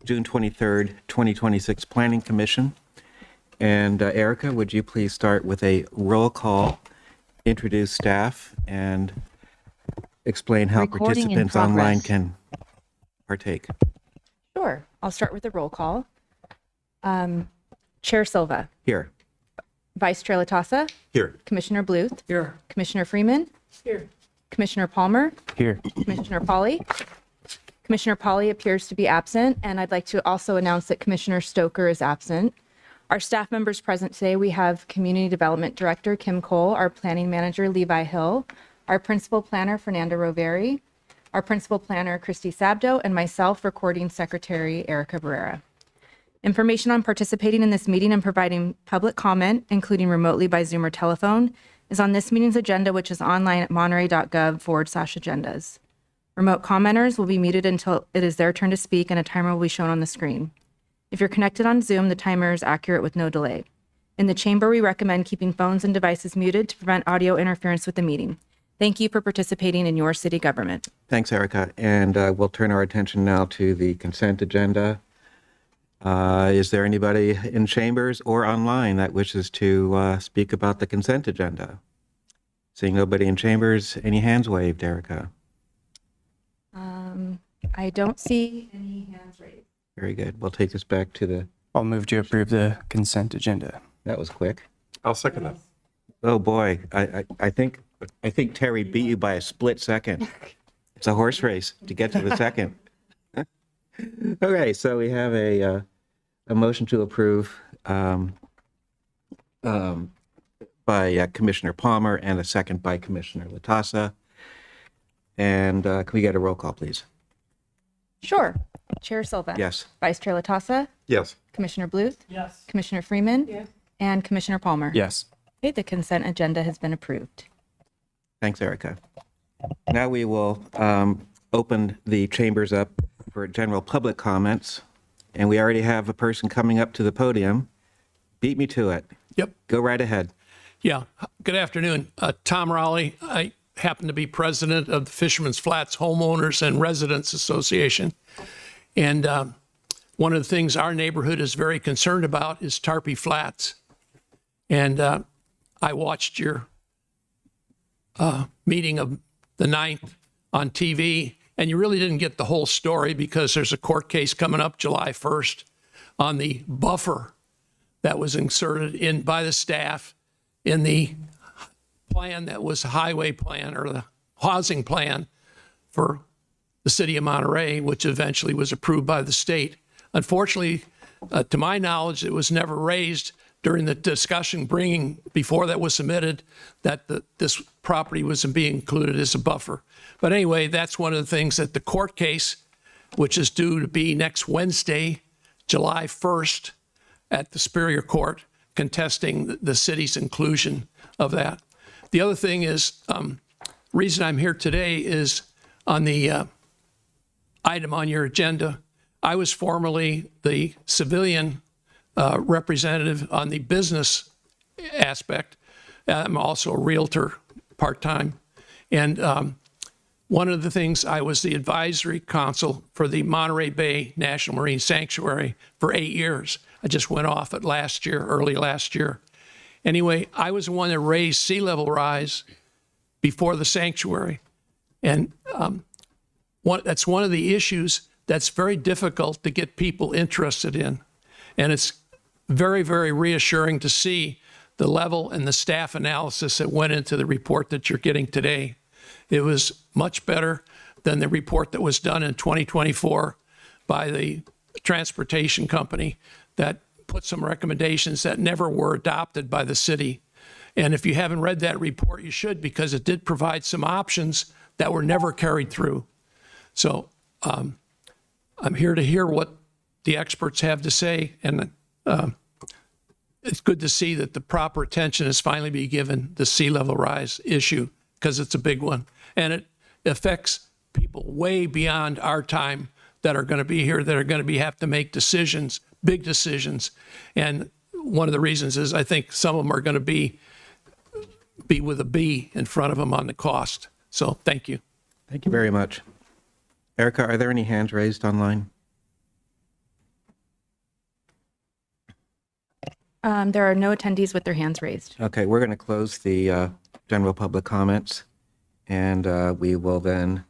June 23rd, 2026 Planning Commission. And Erica, would you please start with a roll call, introduce staff, and explain how Recording in participants online progress. can partake? Sure. I'll start with the roll call. Chair Silva, Here. Vice Chair Latassa, Here. Commissioner Bluth, Here. Commissioner Freeman, Here. Commissioner Palmer, Here. Commissioner Pauly. Commissioner Pauly appears to be absent, and I'd like to also announce that Commissioner Stoker is absent. Our staff members present today, we have Community Development Director Kim Cole, our Planning Manager Levi Hill, our Principal Planner Fernanda Roveri, our Principal Planner Christy Sabdo, and myself, Recording Secretary Erica Barrera. Information on participating in this meeting and providing public comment, including remotely by Zoom or telephone, is on this meeting's agenda, which is online at monterey.gov/agendas. Remote commenters will be muted until it is their turn to speak, and a timer will be shown on the screen. If you're connected on Zoom, the timer is accurate with no delay. In the chamber, we recommend keeping phones and devices muted to prevent audio interference with the meeting. Thank you for participating in your city government. Thanks, Erica. And we'll turn our attention now to the consent agenda. Is there anybody in chambers or online that wishes to speak about the consent agenda? Seeing nobody in chambers, any hands waved, Erica? I don't see any hands raised. Very good. We'll take this back to the, I'll move to approve the consent agenda. that was quick. I'll second that. Oh, boy. I think Terry beat you by a split second. It's a horse race to get to the second. Okay, so we have a motion to approve by Commissioner Palmer and a second by Commissioner Latassa. And can we get a roll call, please? Sure. Chair Silva. Yes. Vice Chair Latassa, Yes. Commissioner Bluth, Yes. Commissioner Freeman, Yes. and Commissioner Palmer. Yes. Okay, the consent agenda has been approved. Thanks, Erica. Now we will open the chambers up for general public comments. And we already have a person coming up to the podium. Beat me to it. Yep. Go right ahead. Yeah. Good afternoon. Tom Raleigh. I happen to be president of the Fisherman's Flats Homeowners and Residents Association. And one of the things our neighborhood is very concerned about is Tarpey Flats. And I watched your meeting of the 9th on TV, and you really didn't get the whole story because there's a court case coming up July 1st on the buffer that was inserted in by the staff in the plan that was a highway plan or the housing plan for the city of Monterey, which eventually was approved by the state. Unfortunately, to my knowledge, it was never raised during the discussion before that was submitted that this property was being included as a buffer. But anyway, that's one of the things that the court case, which is due to be next Wednesday, July 1st, at the Superior Court, contesting the city's inclusion of that. The other thing is, reason I'm here today is on the item on your agenda. I was formerly the civilian representative on the business aspect. I'm also a realtor part-time. And one of the things, I was the advisory council for the Monterey Bay National Marine Sanctuary for 8 years. I just went off it early last year. Anyway, I was the one that raised sea level rise before the sanctuary. And that's one of the issues that's very difficult to get people interested in. And it's very, very reassuring to see the level and the staff analysis that went into the report that you're getting today. It was much better than the report that was done in 2024 by the transportation company that put some recommendations that never were adopted by the city. And if you haven't read that report, you should, because it did provide some options that were never carried through. So I'm here to hear what the experts have to say, and it's good to see that the proper attention is finally being given the sea level rise issue, because it's a big one. And it affects people way beyond our time that are going to be here, that are going to have to make decisions, big decisions. And one of the reasons is I think some of them are going to be with a B in front of them on the cost. So thank you. Thank you very much. Erica, are there any hands raised online? There are no attendees with their hands raised. Okay, we're going to close the general public comments, and we will then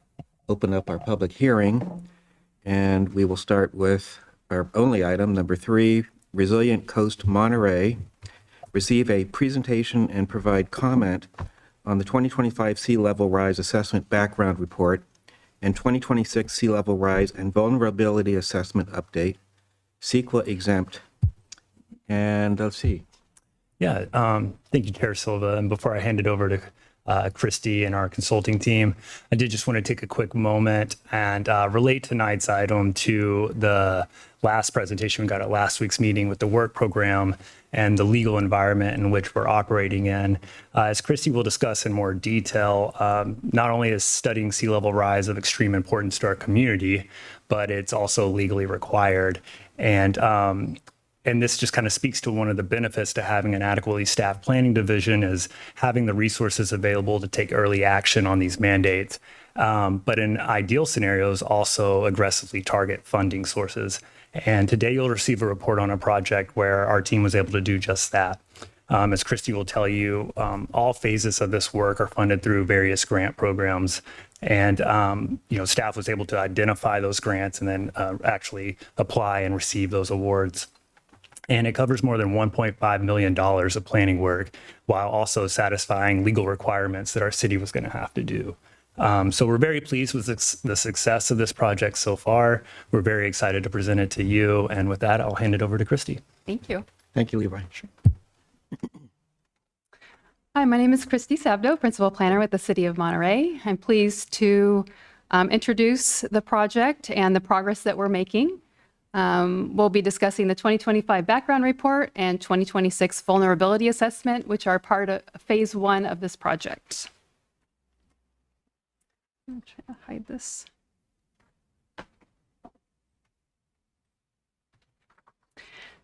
open up our public hearing, and we will start with our only item, number 3, Resilient Coast Monterey, receive a presentation and provide comment on the 2025 Sea Level Rise Assessment Background Report and 2026 Sea Level Rise and Vulnerability Assessment Update, CEQA exempt. And let's see. Yeah, thank you, Chair Silva. And before I hand it over to Christy and our consulting team, I did just want to take a quick moment and relate tonight's item to the last presentation we got at last week's meeting with the work program and the legal environment in which we're operating in. As Christy will discuss in more detail, not only is studying sea level rise of extreme importance to our community, but it's also legally required. And this just kind of speaks to one of the benefits to having an adequately staffed planning division is having the resources available to take early action on these mandates. But in ideal scenarios, also aggressively target funding sources. And today you'll receive a report on a project where our team was able to do just that. As Christy will tell you, all phases of this work are funded through various grant programs. And, staff was able to identify those grants and then actually apply and receive those awards. And it covers more than $1.5 million of planning work while also satisfying legal requirements that our city was going to have to do. So we're very pleased with the success of this project so far. We're very excited to present it to you. And with that, I'll hand it over to Christy. Thank you. Thank you, Levi. Hi, my name is Christy Sabdo, Principal Planner with the City of Monterey. I'm pleased to introduce the project and the progress that we're making. We'll be discussing the 2025 background report and 2026 vulnerability assessment, which are part of phase 1 of this project. I'm trying to hide this.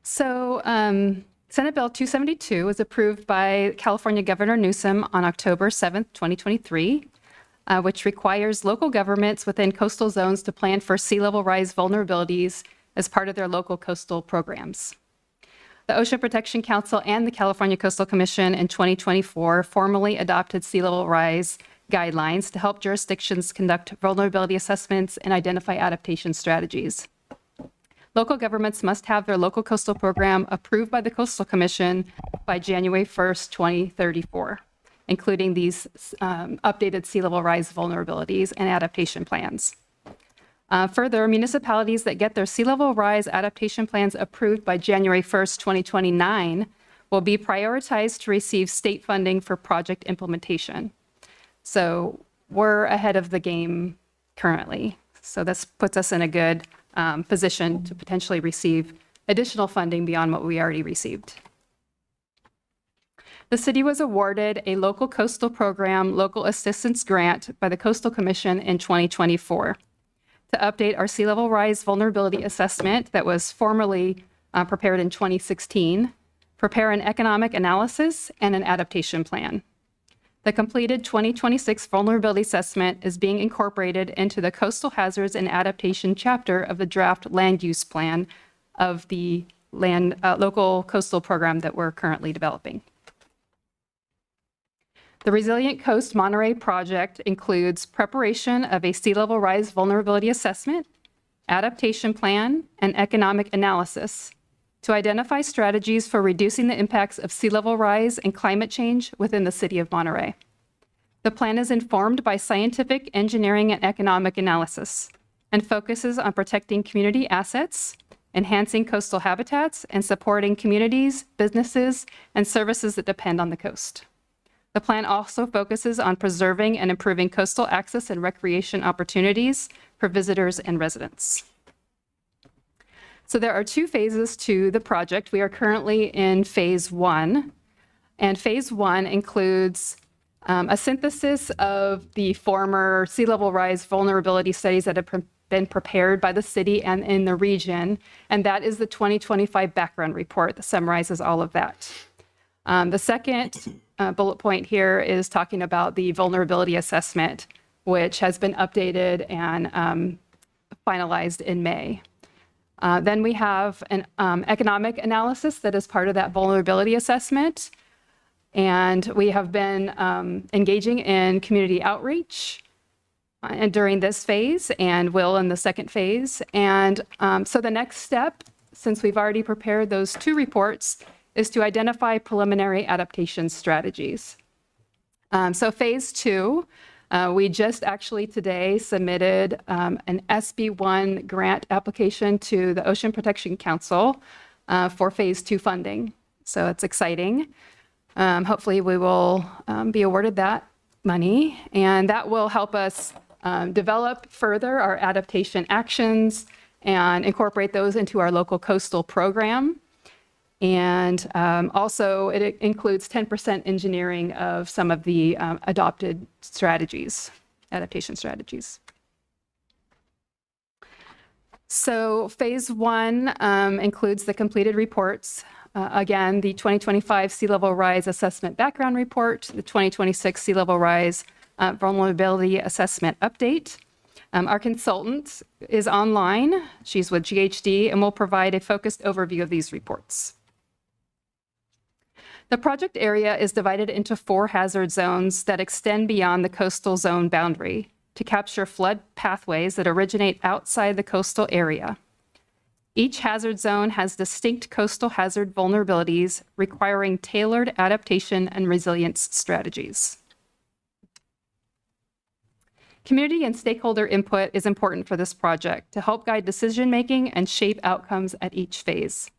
So Senate Bill 272 was approved by California Governor Newsom on October 7th, 2023, which requires local governments within coastal zones to plan for sea level rise vulnerabilities as part of their local coastal programs. The Ocean Protection Council and the California Coastal Commission in 2024 formally adopted sea level rise guidelines to help jurisdictions conduct vulnerability assessments and identify adaptation strategies. Local governments must have their local coastal program approved by the Coastal Commission by January 1st, 2034, including these updated sea level rise vulnerabilities and adaptation plans. Further, municipalities that get their sea level rise adaptation plans approved by January 1st, 2029 will be prioritized to receive state funding for project implementation. So we're ahead of the game currently. So this puts us in a good position to potentially receive additional funding beyond what we already received. The city was awarded a local coastal program local assistance grant by the Coastal Commission in 2024. To update our sea level rise vulnerability assessment that was formally prepared in 2016, prepare an economic analysis and an adaptation plan. The completed 2026 vulnerability assessment is being incorporated into the coastal hazards and adaptation chapter of the draft land use plan of the local coastal program that we're currently developing. The Resilient Coast Monterey project includes preparation of a sea level rise vulnerability assessment, adaptation plan, and economic analysis to identify strategies for reducing the impacts of sea level rise and climate change within the city of Monterey. The plan is informed by scientific, engineering, and economic analysis and focuses on protecting community assets, enhancing coastal habitats, and supporting communities, businesses, and services that depend on the coast. The plan also focuses on preserving and improving coastal access and recreation opportunities for visitors and residents. So there are 2 phases to the project. We are currently in phase 1, and phase 1 includes a synthesis of the former sea level rise vulnerability studies that have been prepared by the city and in the region, and that is the 2025 background report that summarizes all of that. The second bullet point here is talking about the vulnerability assessment, which has been updated and finalized in May. Then we have an economic analysis that is part of that vulnerability assessment. And we have been engaging in community outreach and during this phase and will in the second phase. And so the next step, since we've already prepared those 2 reports, is to identify preliminary adaptation strategies. So phase 2, we just actually today submitted an SB1 grant application to the Ocean Protection Council for phase 2 funding. So it's exciting. Hopefully we will be awarded that money, and that will help us develop further our adaptation actions and incorporate those into our local coastal program. And also it includes 10% engineering of some of the adopted strategies, adaptation strategies. So phase 1 includes the completed reports. Again, the 2025 Sea Level Rise Assessment Background Report, the 2026 Sea Level Rise Vulnerability Assessment Update. Our consultant is online. She's with GHD and will provide a focused overview of these reports. The project area is divided into 4 hazard zones that extend beyond the coastal zone boundary to capture flood pathways that originate outside the coastal area. Each hazard zone has distinct coastal hazard vulnerabilities requiring tailored adaptation and resilience strategies. Community and stakeholder input is important for this project to help guide decision-making and shape outcomes at each phase.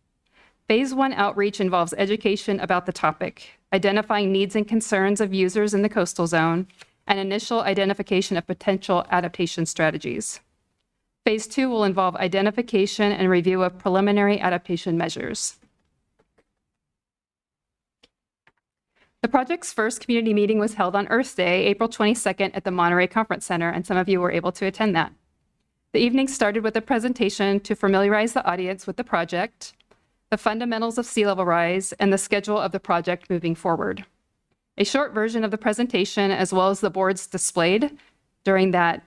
Phase 1 outreach involves education about the topic, identifying needs and concerns of users in the coastal zone, and initial identification of potential adaptation strategies. Phase 2 will involve identification and review of preliminary adaptation measures. The project's first community meeting was held on Earth Day, April 22nd at the Monterey Conference Center, and some of you were able to attend that. The evening started with a presentation to familiarize the audience with the project, the fundamentals of sea level rise, and the schedule of the project moving forward. A short version of the presentation, as well as the boards displayed during that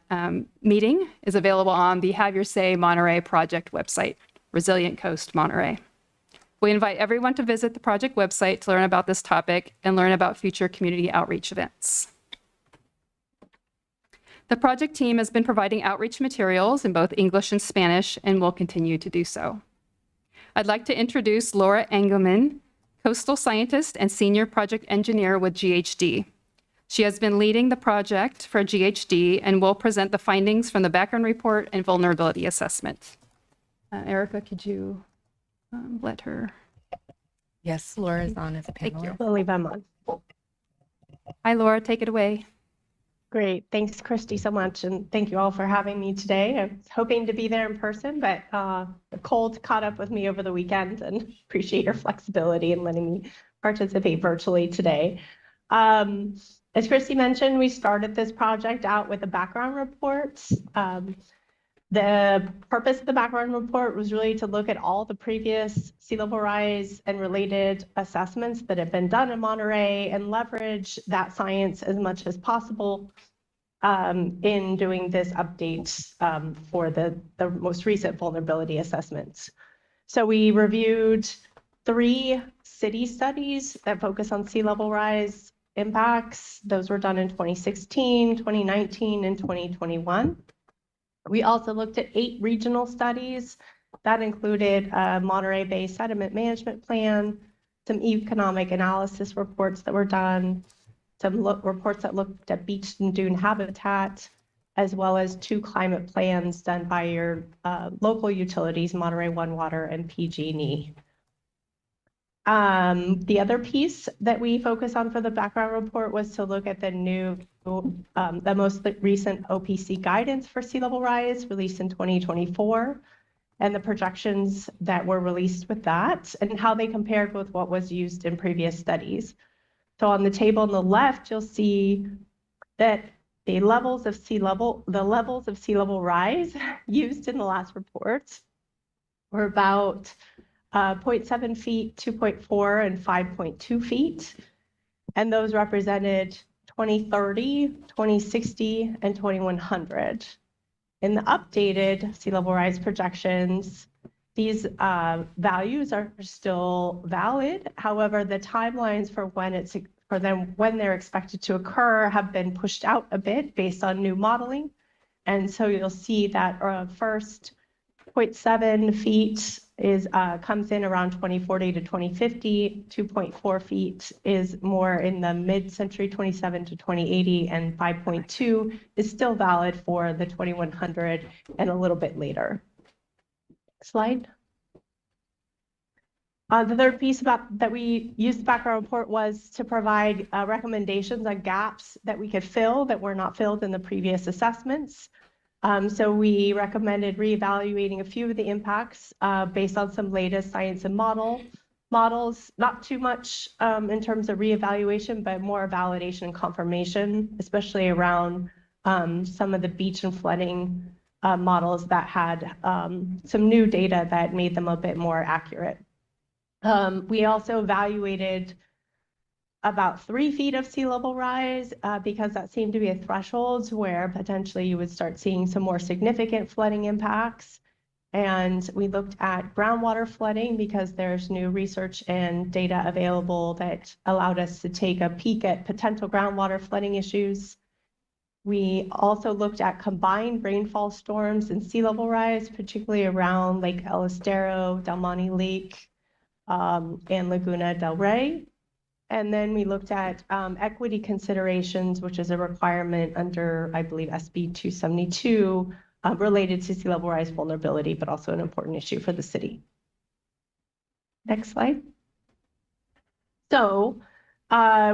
meeting, is available on the Have Your Say Monterey project website, Resilient Coast Monterey. We invite everyone to visit the project website to learn about this topic and learn about future community outreach events. The project team has been providing outreach materials in both English and Spanish and will continue to do so. I'd like to introduce Laura Engelman, coastal scientist and senior project engineer with GHD. She has been leading the project for GHD and will present the findings from the background report and vulnerability assessment. Erica, could you let her? Yes, Laura is on as a Thank you. panelist. We'll leave them on. Hi, Laura, take it away. Great. Thanks, Christy, so much. And thank you all for having me today. I was hoping to be there in person, but the cold caught up with me over the weekend, and appreciate your flexibility in letting me participate virtually today. As Christy mentioned, we started this project out with a background report. The purpose of the background report was really to look at all the previous sea level rise and related assessments that have been done in Monterey and leverage that science as much as possible in doing this update for the most recent vulnerability assessments. So we reviewed 3 city studies that focus on sea level rise impacts. Those were done in 2016, 2019, and 2021. We also looked at 8 regional studies that included a Monterey Bay Sediment Management Plan, some economic analysis reports that were done, some reports that looked at beach and dune habitat, as well as 2 climate plans done by your local utilities, Monterey One Water and PG&E. The other piece that we focus on for the background report was to look at the the most recent OPC guidance for sea level rise released in 2024 and the projections that were released with that and how they compared with what was used in previous studies. So on the table on the left, you'll see that the levels of sea level rise used in the last report were about 0.7 feet, 2.4, and 5.2 feet. And those represented 2030, 2060, and 2100. In the updated sea level rise projections, these values are still valid. However, the timelines for when they're expected to occur have been pushed out a bit based on new modeling. And so you'll see that first 0.7 feet comes in around 2040 to 2050. 2.4 feet is more in the mid-century 27 to 2080, and 5.2 is still valid for the 2100 and a little bit later. Slide. The third piece that we used the background report was to provide recommendations on gaps that we could fill that were not filled in the previous assessments. So we recommended reevaluating a few of the impacts based on some latest science and models, not too much in terms of reevaluation, but more validation and confirmation, especially around some of the beach and flooding models that had some new data that made them a bit more accurate. We also evaluated about 3 feet of sea level rise because that seemed to be a threshold where potentially you would start seeing some more significant flooding impacts. And we looked at groundwater flooding because there's new research and data available that allowed us to take a peek at potential groundwater flooding issues. We also looked at combined rainfall storms and sea level rise, particularly around Lake El Estero, Del Monte Lake, and Laguna del Rey. And then we looked at equity considerations, which is a requirement under, I believe, SB 272, related to sea level rise vulnerability, but also an important issue for the city. Next slide. So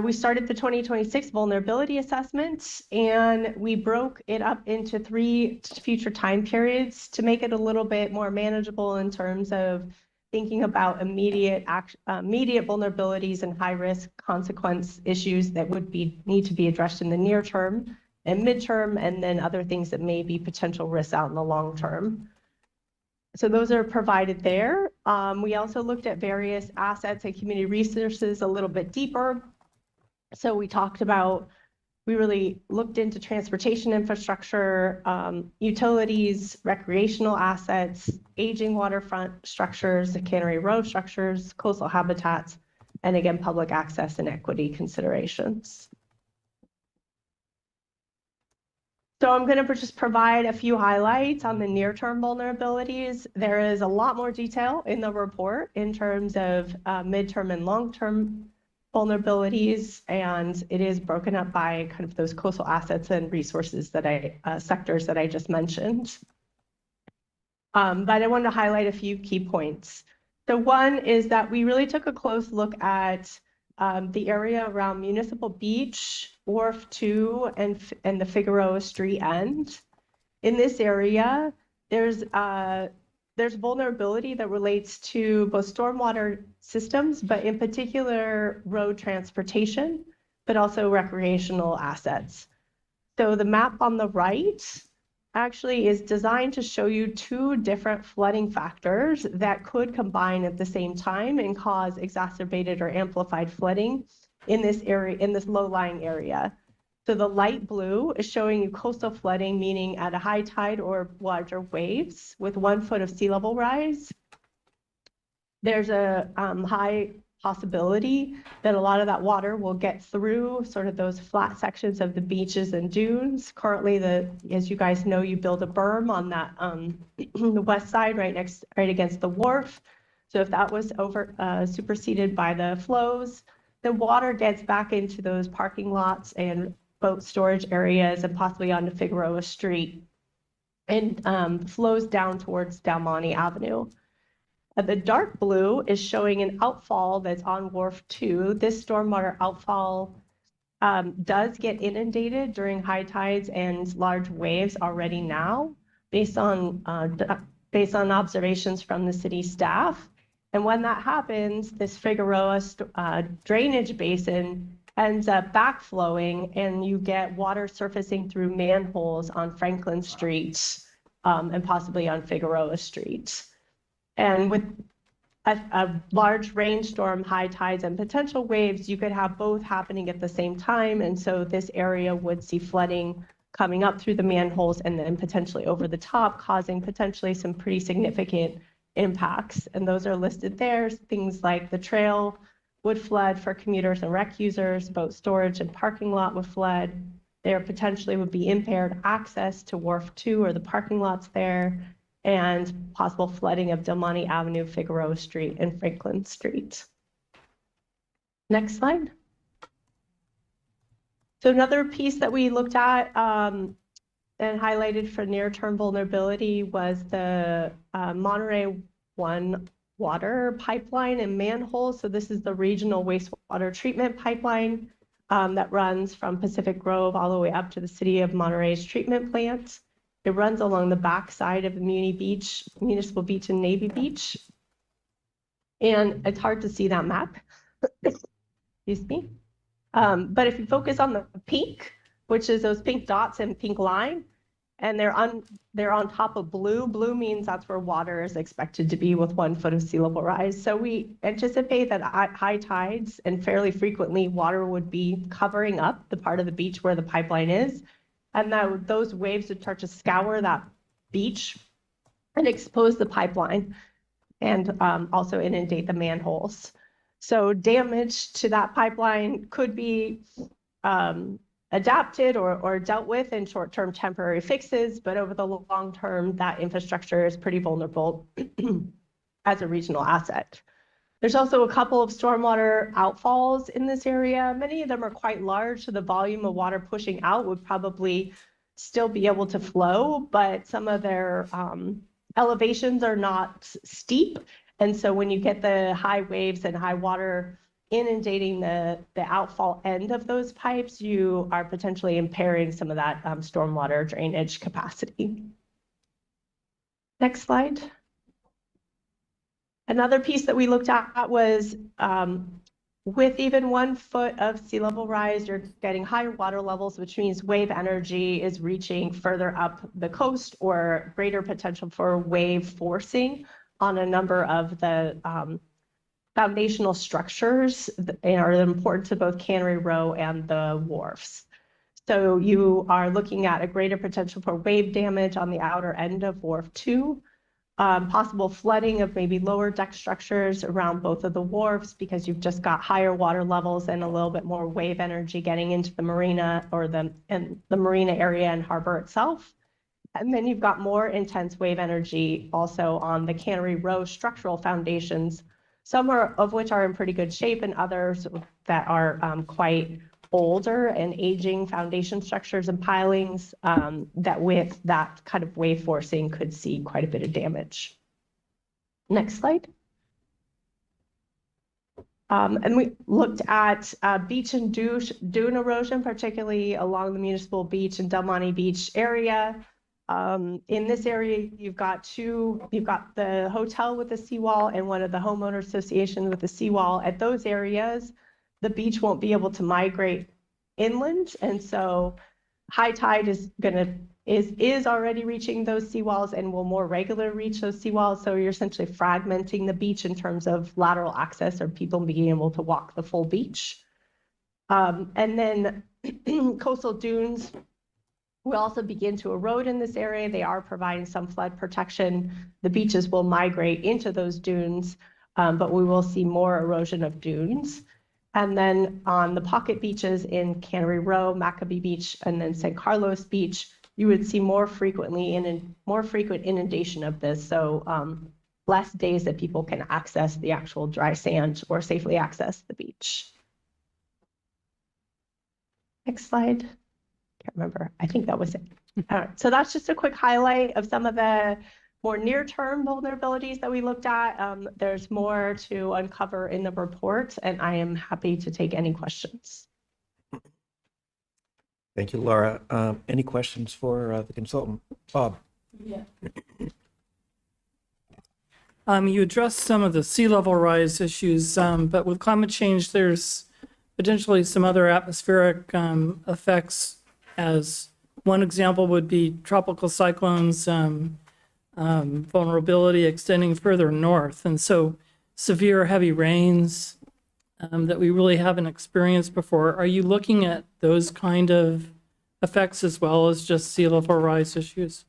we started the 2026 vulnerability assessment, and we broke it up into 3 future time periods to make it a little bit more manageable in terms of thinking about immediate vulnerabilities and high-risk consequence issues that would need to be addressed in the near term and midterm, and then other things that may be potential risks out in the long term. So those are provided there. We also looked at various assets and community resources a little bit deeper. So we really looked into transportation infrastructure, utilities, recreational assets, aging waterfront structures, the Cannery Row structures, coastal habitats, and again, public access and equity considerations. So I'm going to just provide a few highlights on the near-term vulnerabilities. There is a lot more detail in the report in terms of midterm and long-term vulnerabilities, and it is broken up by kind of those coastal assets and resources that sectors that I just mentioned. But I wanted to highlight a few key points. So one is that we really took a close look at the area around Municipal Beach, Wharf 2, and the Figueroa Street end. In this area, there's vulnerability that relates to both stormwater systems, but in particular road transportation, but also recreational assets. So the map on the right actually is designed to show you 2 different flooding factors that could combine at the same time and cause exacerbated or amplified flooding in this area, in this low-lying area. So the light blue is showing you coastal flooding, meaning at a high tide or larger waves with 1 foot of sea level rise. There's a high possibility that a lot of that water will get through sort of those flat sections of the beaches and dunes. Currently, as you guys know, you build a berm on that the west side, right against the wharf. So if that was superseded by the flows, the water gets back into those parking lots and boat storage areas and possibly onto Figueroa Street and flows down towards Del Monte Avenue. The dark blue is showing an outfall that's on Wharf 2. This stormwater outfall does get inundated during high tides and large waves already now, based on observations from the city staff. And when that happens, this Figueroa drainage basin ends up backflowing, and you get water surfacing through manholes on Franklin Street and possibly on Figueroa Street. And with a large rainstorm, high tides, and potential waves, you could have both happening at the same time. And so this area would see flooding coming up through the manholes and then potentially over the top, causing potentially some pretty significant impacts, and those are listed there. Things like the trail would flood for commuters and rec users, boat storage and parking lot would flood. There potentially would be impaired access to Wharf 2 or the parking lots there, and possible flooding of Del Monte Avenue, Figueroa Street, and Franklin Street. Next slide. So another piece that we looked at and highlighted for near-term vulnerability was the Monterey 1 water pipeline and manhole. So this is the regional wastewater treatment pipeline that runs from Pacific Grove all the way up to the city of Monterey's treatment plant. It runs along the backside of the Municipal Beach and Navy Beach. And it's hard to see that map. Excuse me. But if you focus on the pink, which is those pink dots and pink line, and they're on top of blue. Blue means that's where water is expected to be with 1 foot of sea level rise. So we anticipate that at high tides and fairly frequently water would be covering up the part of the beach where the pipeline is. And that those waves would start to scour that beach and expose the pipeline and also inundate the manholes. So damage to that pipeline could be adapted or dealt with in short-term temporary fixes, but over the long term, that infrastructure is pretty vulnerable as a regional asset. There's also a couple of stormwater outfalls in this area. Many of them are quite large, so the volume of water pushing out would probably still be able to flow, but some of their elevations are not steep. And so when you get the high waves and high water inundating the outfall end of those pipes, you are potentially impairing some of that stormwater drainage capacity. Next slide. Another piece that we looked at was with even 1 foot of sea level rise, you're getting higher water levels, which means wave energy is reaching further up the coast or greater potential for wave forcing on a number of the foundational structures that are important to both Cannery Row and the wharfs. So you are looking at a greater potential for wave damage on the outer end of Wharf 2, possible flooding of maybe lower deck structures around both of the wharfs because you've just got higher water levels and a little bit more wave energy getting into the marina or the marina area and harbor itself. And then you've got more intense wave energy also on the Cannery Row structural foundations, some of which are in pretty good shape and others that are quite older and aging foundation structures and pilings that with that kind of wave forcing could see quite a bit of damage. Next slide. And we looked at beach and dune erosion, particularly along the Municipal Beach and Del Monte Beach area. In this area, you've got the hotel with the seawall and one of the homeowner associations with the seawall. At those areas, the beach won't be able to migrate inland, and so high tide is already reaching those seawalls and will more regularly reach those seawalls. So you're essentially fragmenting the beach in terms of lateral access or people being able to walk the full beach. And then coastal dunes will also begin to erode in this area. They are providing some flood protection. The beaches will migrate into those dunes, but we will see more erosion of dunes. And then on the pocket beaches in Cannery Row, Maccabee Beach, and then San Carlos Beach, you would see more frequent inundation of this. So less days that people can access the actual dry sand or safely access the beach. Next slide. Can't remember. I think that was it. All right. So that's just a quick highlight of some of the more near-term vulnerabilities that we looked at. There's more to uncover in the report, and I am happy to take any questions. Thank you, Laura. Any questions for the consultant? Bob? Yeah. You addressed some of the sea level rise issues, but with climate change, there's potentially some other atmospheric effects. As one example would be tropical cyclones, vulnerability extending further north. And so severe heavy rains that we really haven't experienced before. Are you looking at those kind of effects as well as just sea level rise issues?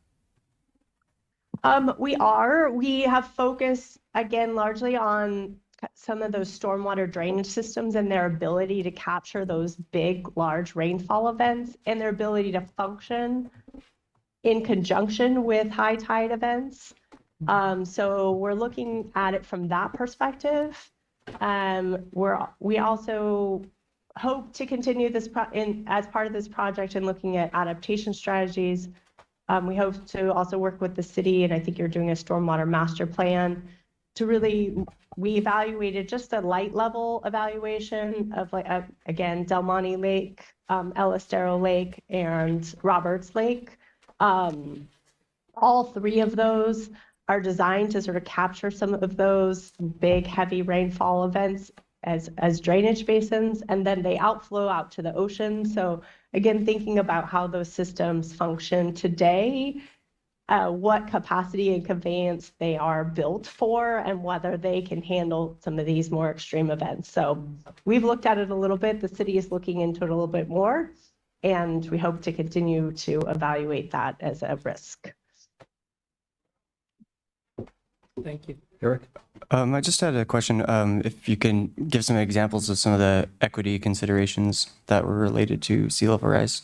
We have focused again largely on some of those stormwater drainage systems and their ability to capture those big, large rainfall events and their ability to function in conjunction with high tide events. So we're looking at it from that perspective. We also hope to continue this as part of this project and looking at adaptation strategies. We hope to also work with the city, and I think you're doing a stormwater master plan to really, we evaluated just a light level evaluation of again, Del Monte Lake, El Estero Lake, and Roberts Lake. All three of those are designed to sort of capture some of those big, heavy rainfall events as drainage basins, and then they outflow out to the ocean. So again, thinking about how those systems function today, what capacity and conveyance they are built for, and whether they can handle some of these more extreme events. So we've looked at it a little bit. The city is looking into it a little bit more, and we hope to continue to evaluate that as a risk. Thank you. Eric? I just had a question. If you can give some examples of some of the equity considerations that were related to sea level rise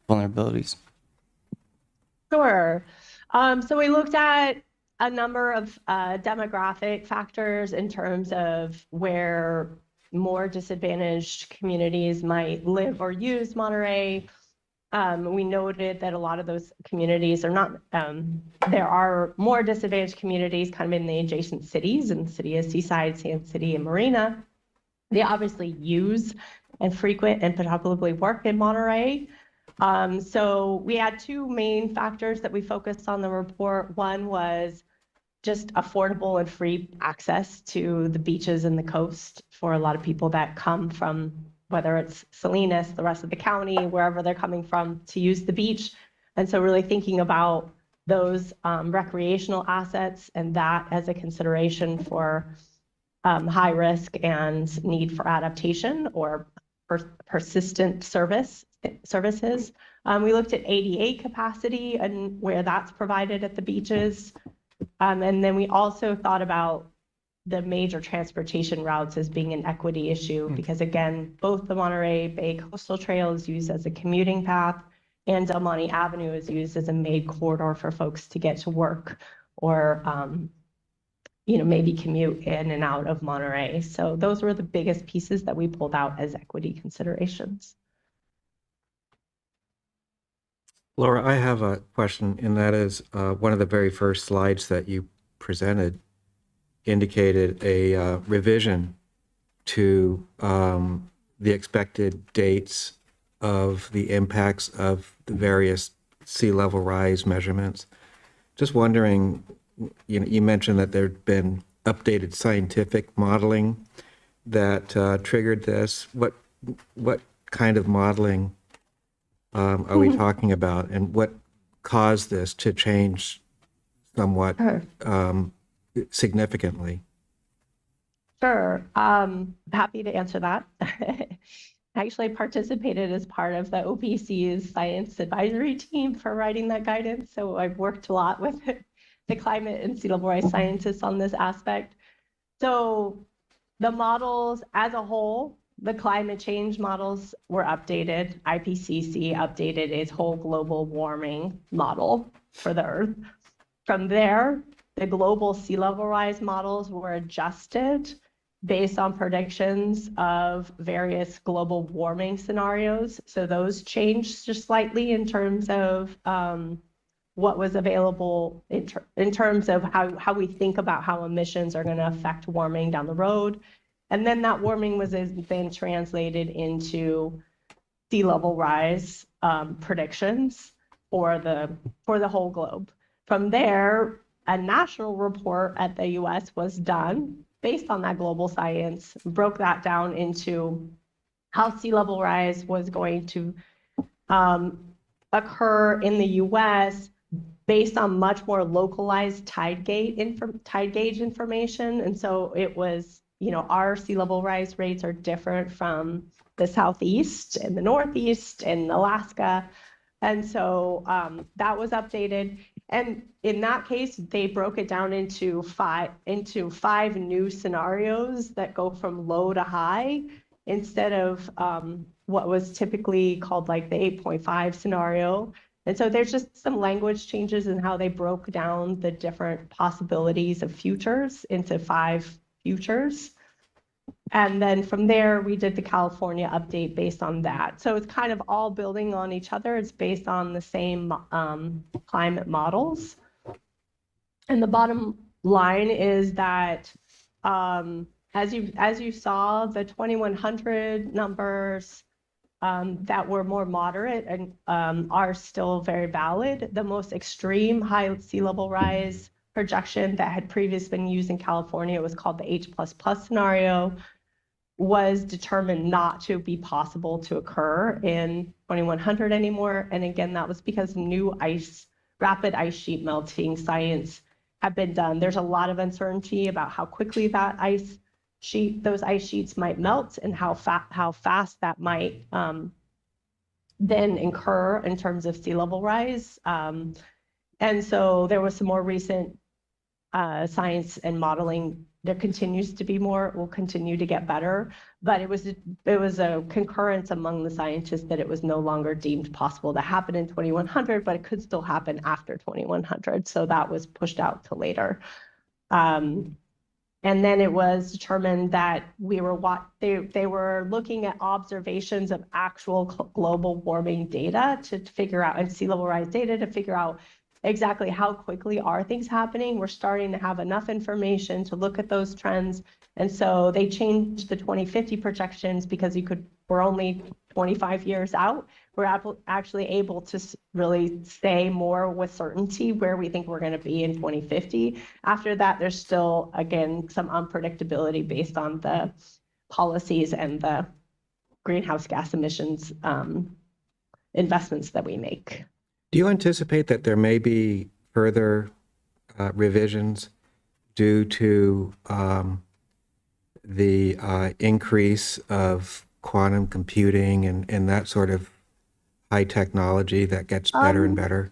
vulnerabilities. Sure. So we looked at a number of demographic factors in terms of where more disadvantaged communities might live or use Monterey. We noted that a lot of those communities are not, there are more disadvantaged communities kind of in the adjacent cities, in the city of Seaside, Sand City, and Marina. They obviously use and frequent and probably work in Monterey. So we had two main factors that we focused on the report. One was just affordable and free access to the beaches and the coast for a lot of people that come from, whether it's Salinas, the rest of the county, wherever they're coming from to use the beach. And so really thinking about those recreational assets and that as a consideration for high risk and need for adaptation or persistent services. We looked at ADA capacity and where that's provided at the beaches. And then we also thought about the major transportation routes as being an equity issue, because again, both the Monterey Bay Coastal Trail is used as a commuting path and Del Monte Avenue is used as a main corridor for folks to get to work or, maybe commute in and out of Monterey. So those were the biggest pieces that we pulled out as equity considerations. Laura, I have a question, and that is one of the very first slides that you presented indicated a revision to the expected dates of the impacts of the various sea level rise measurements. Just wondering, you mentioned that there'd been updated scientific modeling that triggered this. What kind of modeling are we talking about, and what caused this to change somewhat significantly? Sure. Happy to answer that. I actually participated as part of the OPC's science advisory team for writing that guidance. So I've worked a lot with the climate and sea level rise scientists on this aspect. So the models as a whole, the climate change models were updated. IPCC updated its whole global warming model for the Earth. From there, the global sea level rise models were adjusted based on predictions of various global warming scenarios. So those changed just slightly in terms of what was available in terms of how we think about how emissions are going to affect warming down the road. And then that warming was then translated into sea level rise predictions for the whole globe. From there, a national report at the US was done based on that global science, broke that down into how sea level rise was going to occur in the US based on much more localized tide gauge information. And so it was, our sea level rise rates are different from the Southeast and the Northeast and Alaska. And so that was updated. And in that case, they broke it down into five new scenarios that go from low to high instead of what was typically called like the 8.5 scenario. And so there's just some language changes in how they broke down the different possibilities of futures into 5 futures. And then from there, we did the California update based on that. So it's kind of all building on each other. It's based on the same climate models. And the bottom line is that as you saw, the 2100 numbers that were more moderate and are still very valid. The most extreme high sea level rise projection that had previously been used in California was called the H++ scenario, was determined not to be possible to occur in 2100 anymore. And again, that was because new rapid ice sheet melting science have been done. There's a lot of uncertainty about how quickly that those ice sheets might melt and how fast that might then incur in terms of sea level rise. And so there was some more recent science and modeling. There continues to be more, will continue to get better, but it was a concurrence among the scientists that it was no longer deemed possible to happen in 2100, but it could still happen after 2100. So that was pushed out to later. And then it was determined that they were looking at observations of actual global warming data to figure out, and sea level rise data to figure out exactly how quickly are things happening. We're starting to have enough information to look at those trends. And so they changed the 2050 projections because we're only 25 years out. We're actually able to really say more with certainty where we think we're going to be in 2050. After that, there's still, again, some unpredictability based on the policies and the greenhouse gas emissions investments that we make. Do you anticipate that there may be further revisions due to the increase of quantum computing and that sort of high technology that gets better and better?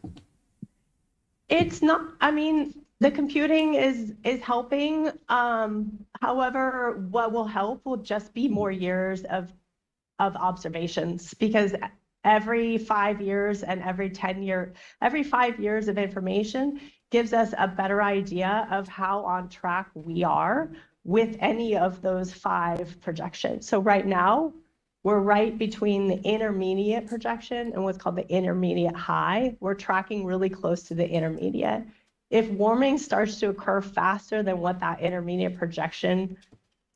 It's not, I mean, the computing is helping. However, what will help will just be more years of observations, because every 5 years and every 5 years of information gives us a better idea of how on track we are with any of those 5 projections. So right now, we're right between the intermediate projection and what's called the intermediate high. We're tracking really close to the intermediate. If warming starts to occur faster than what that intermediate projection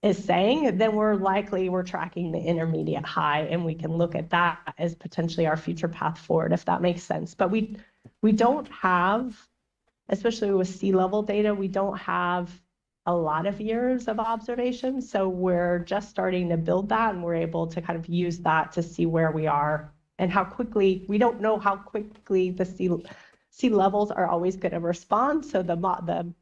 is saying, then we're tracking the intermediate high, and we can look at that as potentially our future path forward, if that makes sense. But we don't have, especially with sea level data, we don't have a lot of years of observation. So we're just starting to build that, and we're able to kind of use that to see where we are and how quickly. We don't know how quickly the sea levels are always going to respond. So the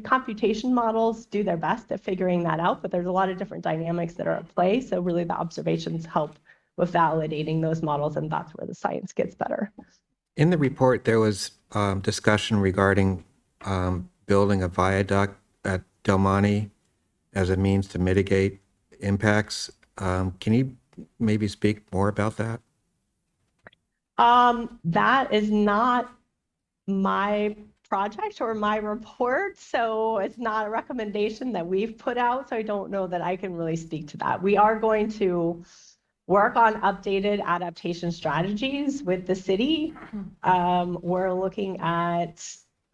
computation models do their best at figuring that out, but there's a lot of different dynamics that are at play. So really the observations help with validating those models, and that's where the science gets better. In the report, there was discussion regarding building a viaduct at Del Monte as a means to mitigate impacts. Can you maybe speak more about that? That is not my project or my report, so it's not a recommendation that we've put out, so I don't know that I can really speak to that. We are going to work on updated adaptation strategies with the city. We're looking at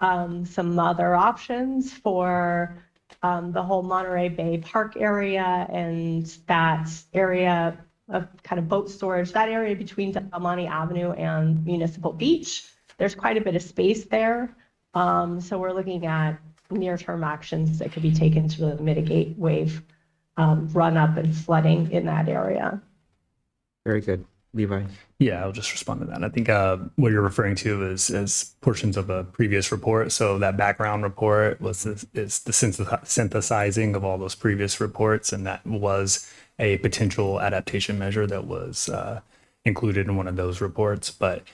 some other options for the whole Monterey Bay Park area and that area of kind of boat storage, that area between Del Monte Avenue and Municipal Beach. There's quite a bit of space there. So we're looking at near-term actions that could be taken to really mitigate wave run-up and flooding in that area. Very good. Levi? Yeah, I'll just respond to that. I think what you're referring to is portions of a previous report. So that background report is the synthesizing of all those previous reports, and that was a potential adaptation measure that was included in one of those reports. But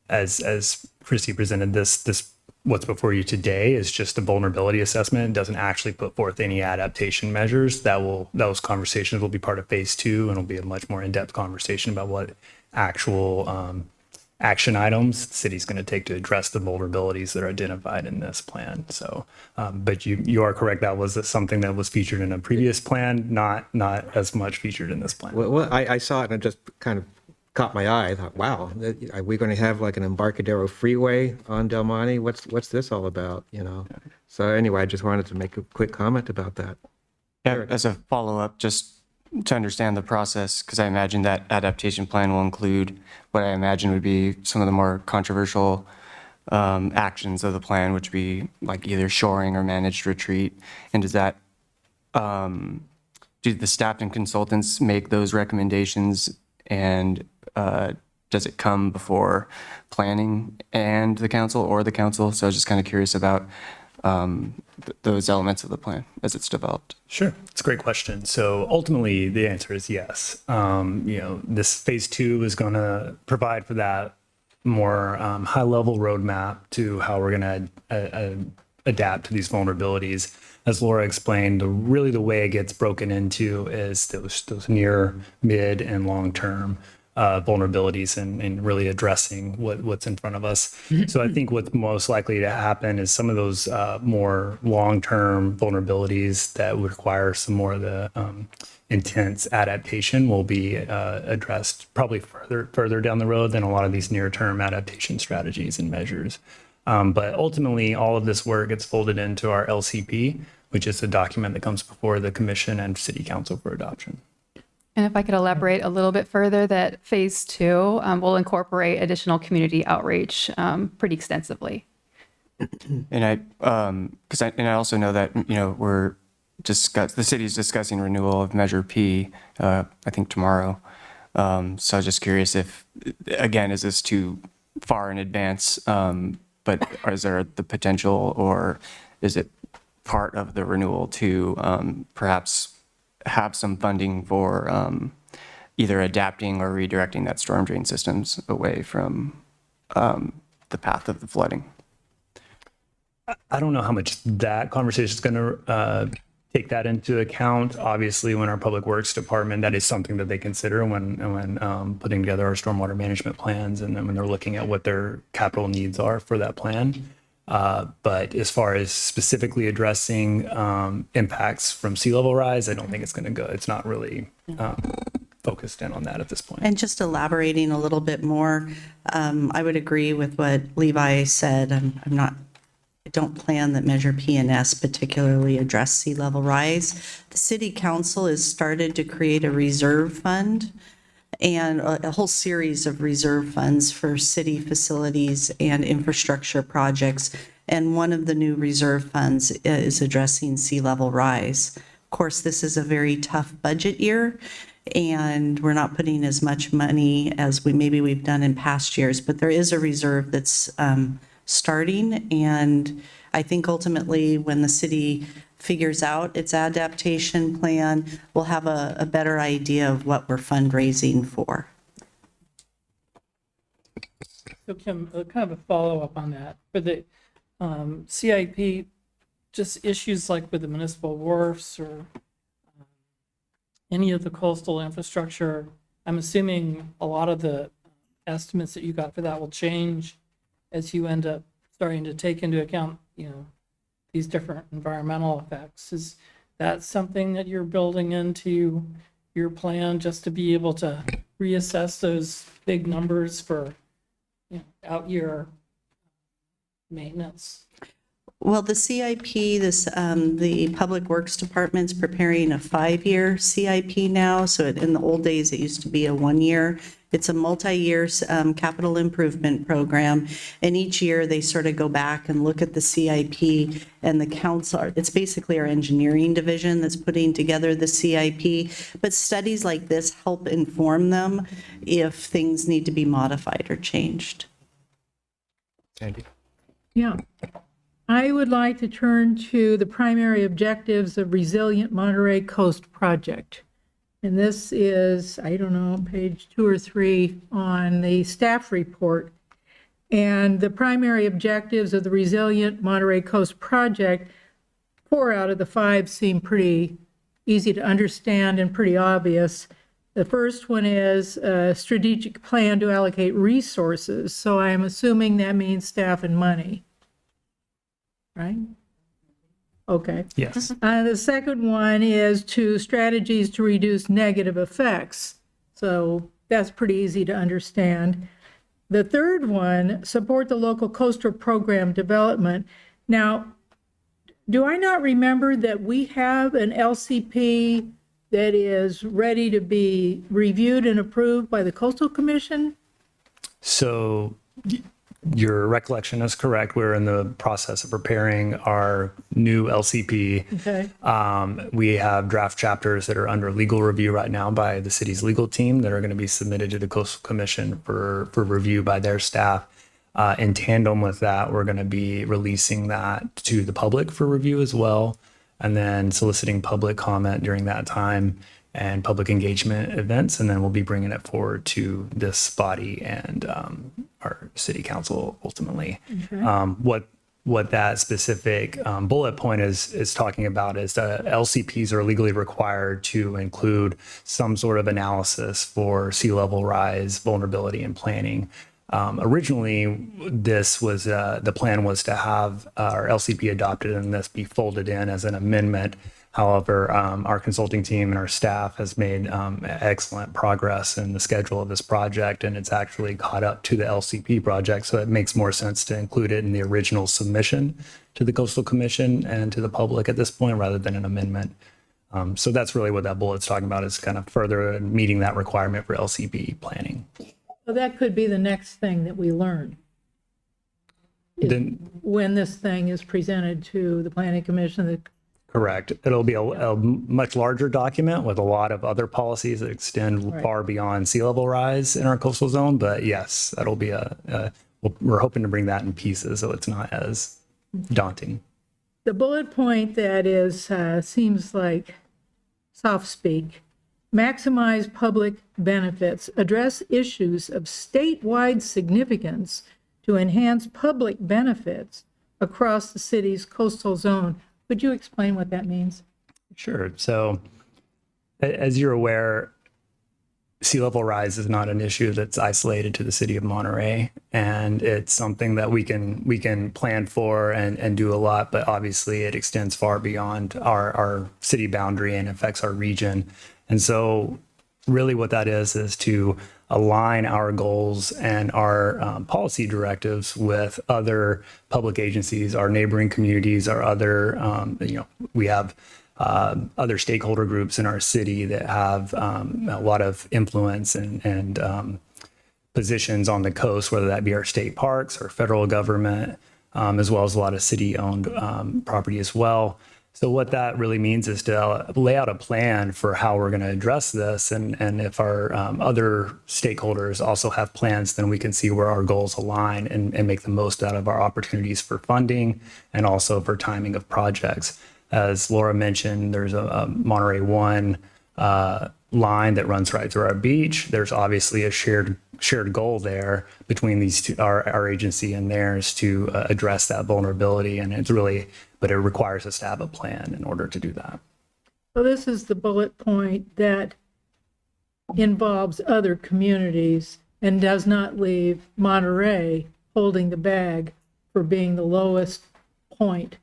as Christy presented this what's before you today is just a vulnerability assessment. It doesn't actually put forth any adaptation measures. Those conversations will be part of phase 2, and it'll be a much more in-depth conversation about what actual action items the city's going to take to address the vulnerabilities that are identified in this plan. So, but you are correct. That was something that was featured in a previous plan, not as much featured in this plan. Well, I saw it and it just kind of caught my eye. I thought, wow, are we going to have like an Embarcadero freeway on Del Monte? What's this all about, you know? So anyway, I just wanted to make a quick comment about that. Yeah, as a follow-up, just to understand the process, because I imagine that adaptation plan will include what I imagine would be some of the more controversial actions of the plan, which would be like either shoring or managed retreat. And does that, do the staff and consultants make those recommendations, and does it come before planning and the council or the council? So I was just kind of curious about those elements of the plan as it's developed. Sure, it's a great question. So ultimately, the answer is yes. This phase 2 is going to provide for that more high-level roadmap to how we're going to adapt to these vulnerabilities. As Laura explained, really the way it gets broken into is those near, mid, and long-term vulnerabilities and really addressing what's in front of us. So I think what's most likely to happen is some of those more long-term vulnerabilities that would require some more of the intense adaptation will be addressed probably further down the road than a lot of these near-term adaptation strategies and measures. But ultimately, all of this work gets folded into our LCP, which is a document that comes before the commission and city council for adoption. And if I could elaborate a little bit further, that phase 2 will incorporate additional community outreach pretty extensively. And I also know that, the city's discussing renewal of Measure P, I think tomorrow. So I was just curious if, again, is this too far in advance? But is there the potential, or is it part of the renewal to perhaps have some funding for either adapting or redirecting that storm drain systems away from the path of the flooding? I don't know how much that conversation is going to take that into account. Obviously, when our public works department, that is something that they consider when putting together our stormwater management plans, and then when they're looking at what their capital needs are for that plan. But as far as specifically addressing impacts from sea level rise, I don't think it's going to go. It's not really focused in on that at this point. And just elaborating a little bit more, I would agree with what Levi said. I don't plan that Measure P and S particularly address sea level rise. The city council has started to create a reserve fund and a whole series of reserve funds for city facilities and infrastructure projects. And one of the new reserve funds is addressing sea level rise. Of course, this is a very tough budget year, and we're not putting as much money as we've done in past years, but there is a reserve that's starting. And I think ultimately when the city figures out its adaptation plan, we'll have a better idea of what we're fundraising for. So Kim, kind of a follow-up on that. For the CIP, just issues like with the municipal wharfs or any of the coastal infrastructure, I'm assuming a lot of the estimates that you got for that will change as you end up starting to take into account, these different environmental effects. Is that something that you're building into your plan just to be able to reassess those big numbers for out year maintenance? Well, the CIP, the Public Works Department's preparing a 5-year CIP now. So in the old days, it used to be a 1-year. It's a multi-year capital improvement program. And each year they sort of go back and look at the CIP, and the council, it's basically our engineering division that's putting together the CIP. But studies like this help inform them if things need to be modified or changed. Andy? Yeah. I would like to turn to the primary objectives of Resilient Monterey Coast Project. And this is, I don't know, page 2 or 3 on the staff report. And the primary objectives of the Resilient Monterey Coast Project, 4 out of the 5 seem pretty easy to understand and pretty obvious. The first one is a strategic plan to allocate resources. So I'm assuming that means staff and money, right? Okay. Yes. The second one is to strategies to reduce negative effects. So that's pretty easy to understand. The third one, support the local coastal program development. Now, do I not remember that we have an LCP that is ready to be reviewed and approved by the Coastal Commission? So your recollection is correct. We're in the process of preparing our new LCP. Okay. We have draft chapters that are under legal review right now by the city's legal team that are going to be submitted to the Coastal Commission for review by their staff. In tandem with that, we're going to be releasing that to the public for review as well, and then soliciting public comment during that time and public engagement events. And then we'll be bringing it forward to this body and our city council ultimately. What that specific bullet point is talking about is that LCPs are legally required to include some sort of analysis for sea level rise, vulnerability, and planning. Originally, this was the plan was to have our LCP adopted and this be folded in as an amendment. However, our consulting team and our staff has made excellent progress in the schedule of this project, and it's actually caught up to the LCP project. So it makes more sense to include it in the original submission to the Coastal Commission and to the public at this point rather than an amendment. So that's really what that bullet's talking about, is kind of further meeting that requirement for LCP planning. So that could be the next thing that we learn. Then, When this thing is presented to the Planning Commission, correct. It'll be a much larger document with a lot of other policies that extend far beyond sea level rise in our coastal zone. But yes, that'll be we're hoping to bring that in pieces so it's not as daunting. the bullet point that is, seems like soft speak, maximize public benefits, address issues of statewide significance to enhance public benefits across the city's coastal zone. Would you explain what that means? Sure. So as you're aware, sea level rise is not an issue that's isolated to the city of Monterey, and it's something that we can plan for and do a lot, but obviously it extends far beyond our city boundary and affects our region. And so really what that is to align our goals and our policy directives with other public agencies, our neighboring communities, our other, we have other stakeholder groups in our city that have a lot of influence and positions on the coast, whether that be our state parks or federal government, as well as a lot of city-owned property as well. So what that really means is to lay out a plan for how we're going to address this. And if our other stakeholders also have plans, then we can see where our goals align and make the most out of our opportunities for funding and also for timing of projects. As Laura mentioned, there's a Monterey One line that runs right through our beach. There's obviously a shared goal there between these two, our agency and theirs, to address that vulnerability. And it's really, but it requires us to have a plan in order to do that. So this is the bullet point that involves other communities and does not leave Monterey holding the bag for being the lowest point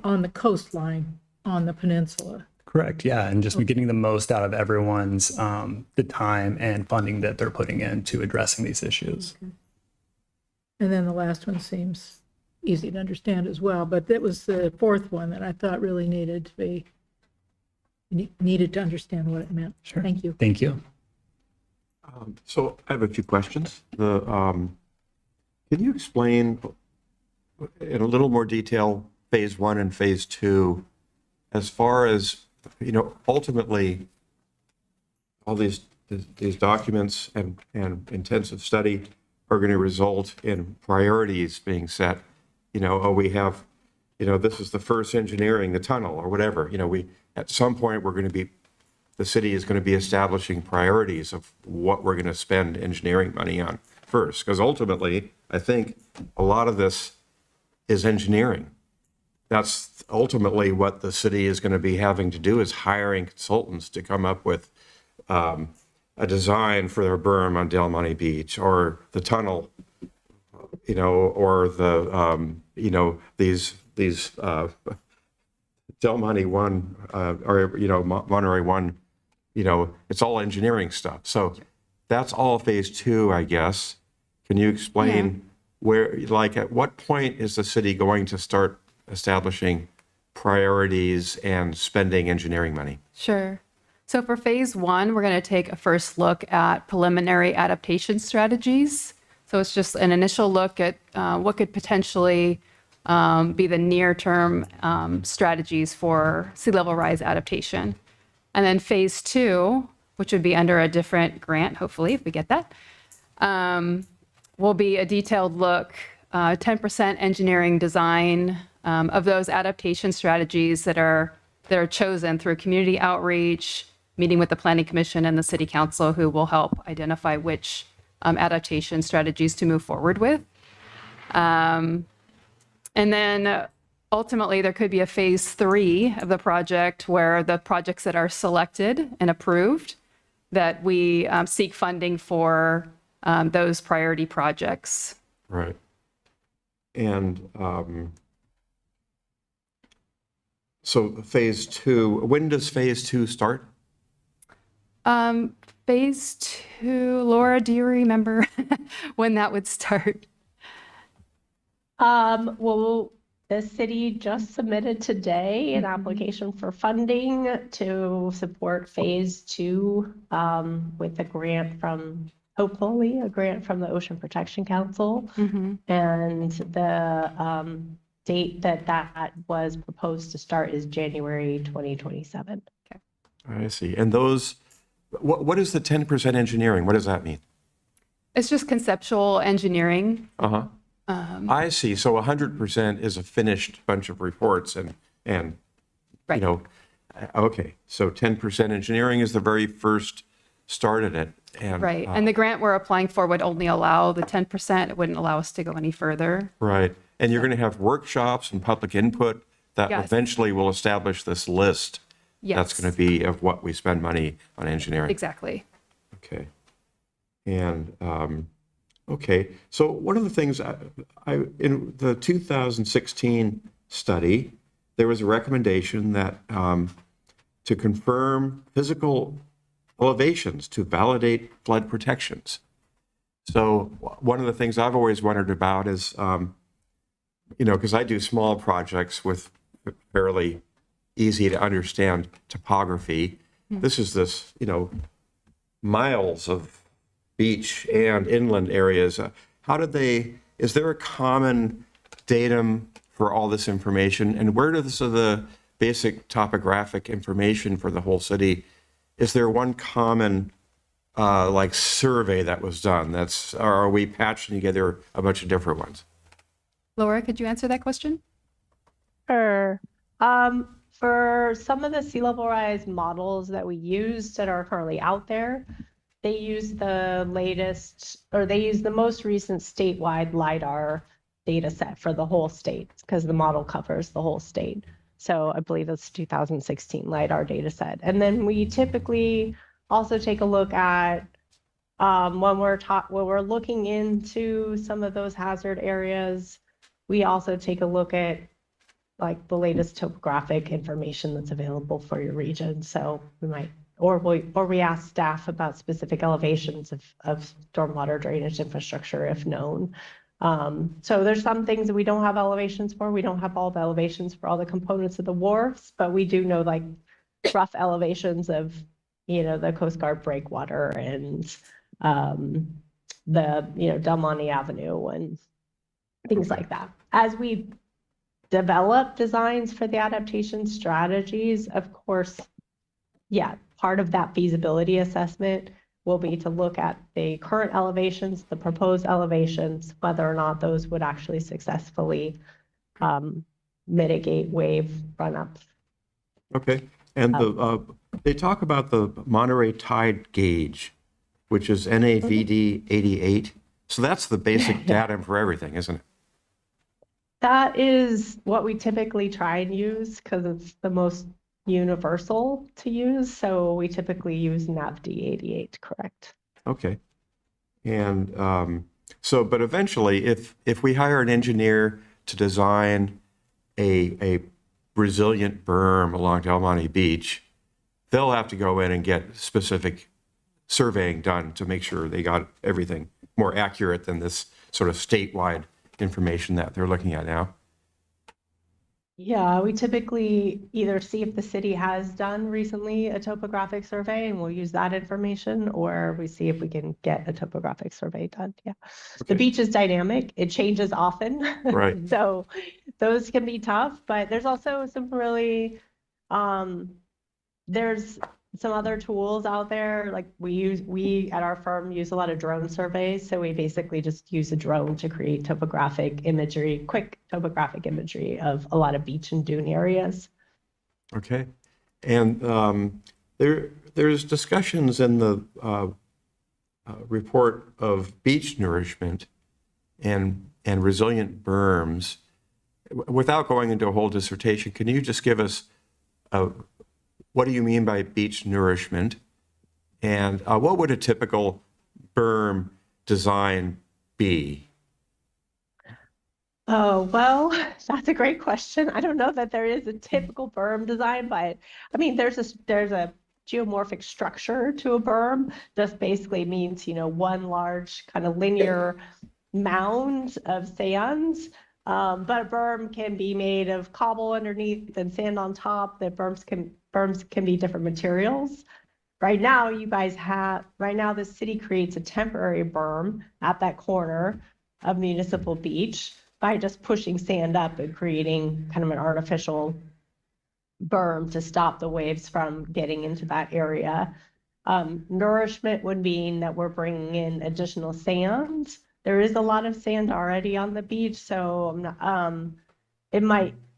on the coastline on the peninsula. Correct. Yeah. And just getting the most out of everyone's the time and funding that they're putting into addressing these issues. Okay. And then the last one seems easy to understand as well, but that was the fourth one that I thought really needed to understand what it meant. Sure. Thank you. Thank you. So I have a few questions. Can you explain in a little more detail phase 1 and phase 2, as far as, ultimately all these documents and intensive study are going to result in priorities being set. We have, this is the first engineering, the tunnel or whatever, at some point the city is going to be establishing priorities of what we're going to spend engineering money on. first, because ultimately, I think a lot of this is engineering. That's ultimately what the city is going to be having to do, is hiring consultants to come up with a design for their berm on Del Monte Beach, or the tunnel, or the, these Del Monte 1, or, Monterey 1, it's all engineering stuff. So that's all phase 2, I guess. Can you explain where, like, at what point is the city going to start establishing priorities and spending engineering money? Sure. So for phase 1, we're going to take a first look at preliminary adaptation strategies. So it's just an initial look at what could potentially be the near-term strategies for sea level rise adaptation. And then phase 2, which would be under a different grant, hopefully, if we get that, will be a detailed look, 10% engineering design of those adaptation strategies that are chosen through community outreach, meeting with the Planning Commission and the City Council, who will help identify which adaptation strategies to move forward with. And then ultimately, there could be a phase 3 of the project where the projects that are selected and approved, that we seek funding for those priority projects. Right. And so phase 2, when does phase 2 start? Phase 2, Laura, do you remember when that would start? Well, the city just submitted today an application for funding to support phase 2 with a grant from, hopefully, a grant from the Ocean Protection Council. And the date that was proposed to start is January 2027. I see. And those, what is the 10% engineering? What does that mean? It's just conceptual engineering. Uh-huh. I see. So 100% is a finished bunch of reports and Right. Okay. So 10% engineering is the very first start at it. And, Right. And the grant we're applying for would only allow the 10%. It wouldn't allow us to go any further. Right. And you're going to have workshops and public input that Yes. eventually will establish this list. Yes. That's going to be of what we spend money on engineering. Exactly. Okay. And, okay. So one of the things in the 2016 study, there was a recommendation that to confirm physical elevations to validate flood protections. So one of the things I've always wondered about is, because I do small projects with fairly easy to understand topography. This is miles of beach and inland areas. Is there a common datum for all this information? And where does the basic topographic information for the whole city, is there one common survey that was done? Or are we patching together a bunch of different ones? Laura, could you answer that question? Sure. For some of the sea level rise models that we use that are currently out there, they use the most recent statewide LIDAR data set for the whole state, because the model covers the whole state. So I believe it's 2016 LIDAR data set. And then we typically also take a look at when we're looking into some of those hazard areas, we also take a look at like the latest topographic information that's available for your region. So we might, or we ask staff about specific elevations of stormwater drainage infrastructure if known. So there's some things that we don't have elevations for. We don't have all the elevations for all the components of the wharfs, but we do know like rough elevations of, the Coast Guard breakwater and the, Del Monte Avenue and things like that. As we develop designs for the adaptation strategies, of course, part of that feasibility assessment will be to look at the current elevations, the proposed elevations, whether or not those would actually successfully mitigate wave run-ups. Okay. And they talk about the Monterey Tide Gauge, which is NAVD 88. So that's the basic datum for everything, isn't it? That is what we typically try and use because it's the most universal to use. So we typically use NAVD 88, correct? Okay. And but eventually, if we hire an engineer to design a resilient berm along Del Monte Beach, they'll have to go in and get specific surveying done to make sure they got everything more accurate than this sort of statewide information that they're looking at now. Yeah, we typically either see if the city has done recently a topographic survey and we'll use that information, or we see if we can get a topographic survey done. Yeah. The beach is dynamic. It changes often. Right. So those can be tough, but there's also some really, there's some other tools out there. Like we at our firm use a lot of drone surveys. So we basically just use a drone to create topographic imagery, quick topographic imagery of a lot of beach and dune areas. Okay. And there's discussions in the report of beach nourishment and resilient berms. Without going into a whole dissertation, can you just give us what do you mean by beach nourishment? And what would a typical berm design be? Oh, well, that's a great question. I don't know that there is a typical berm design, but I mean, there's a geomorphic structure to a berm. Just basically means, one large kind of linear mound of sands. But a berm can be made of cobble underneath and sand on top. The berms can be different materials. Right now, the city creates a temporary berm at that corner of Municipal Beach by just pushing sand up and creating kind of an artificial berm to stop the waves from getting into that area. Nourishment would mean that we're bringing in additional sand. There is a lot of sand already on the beach, so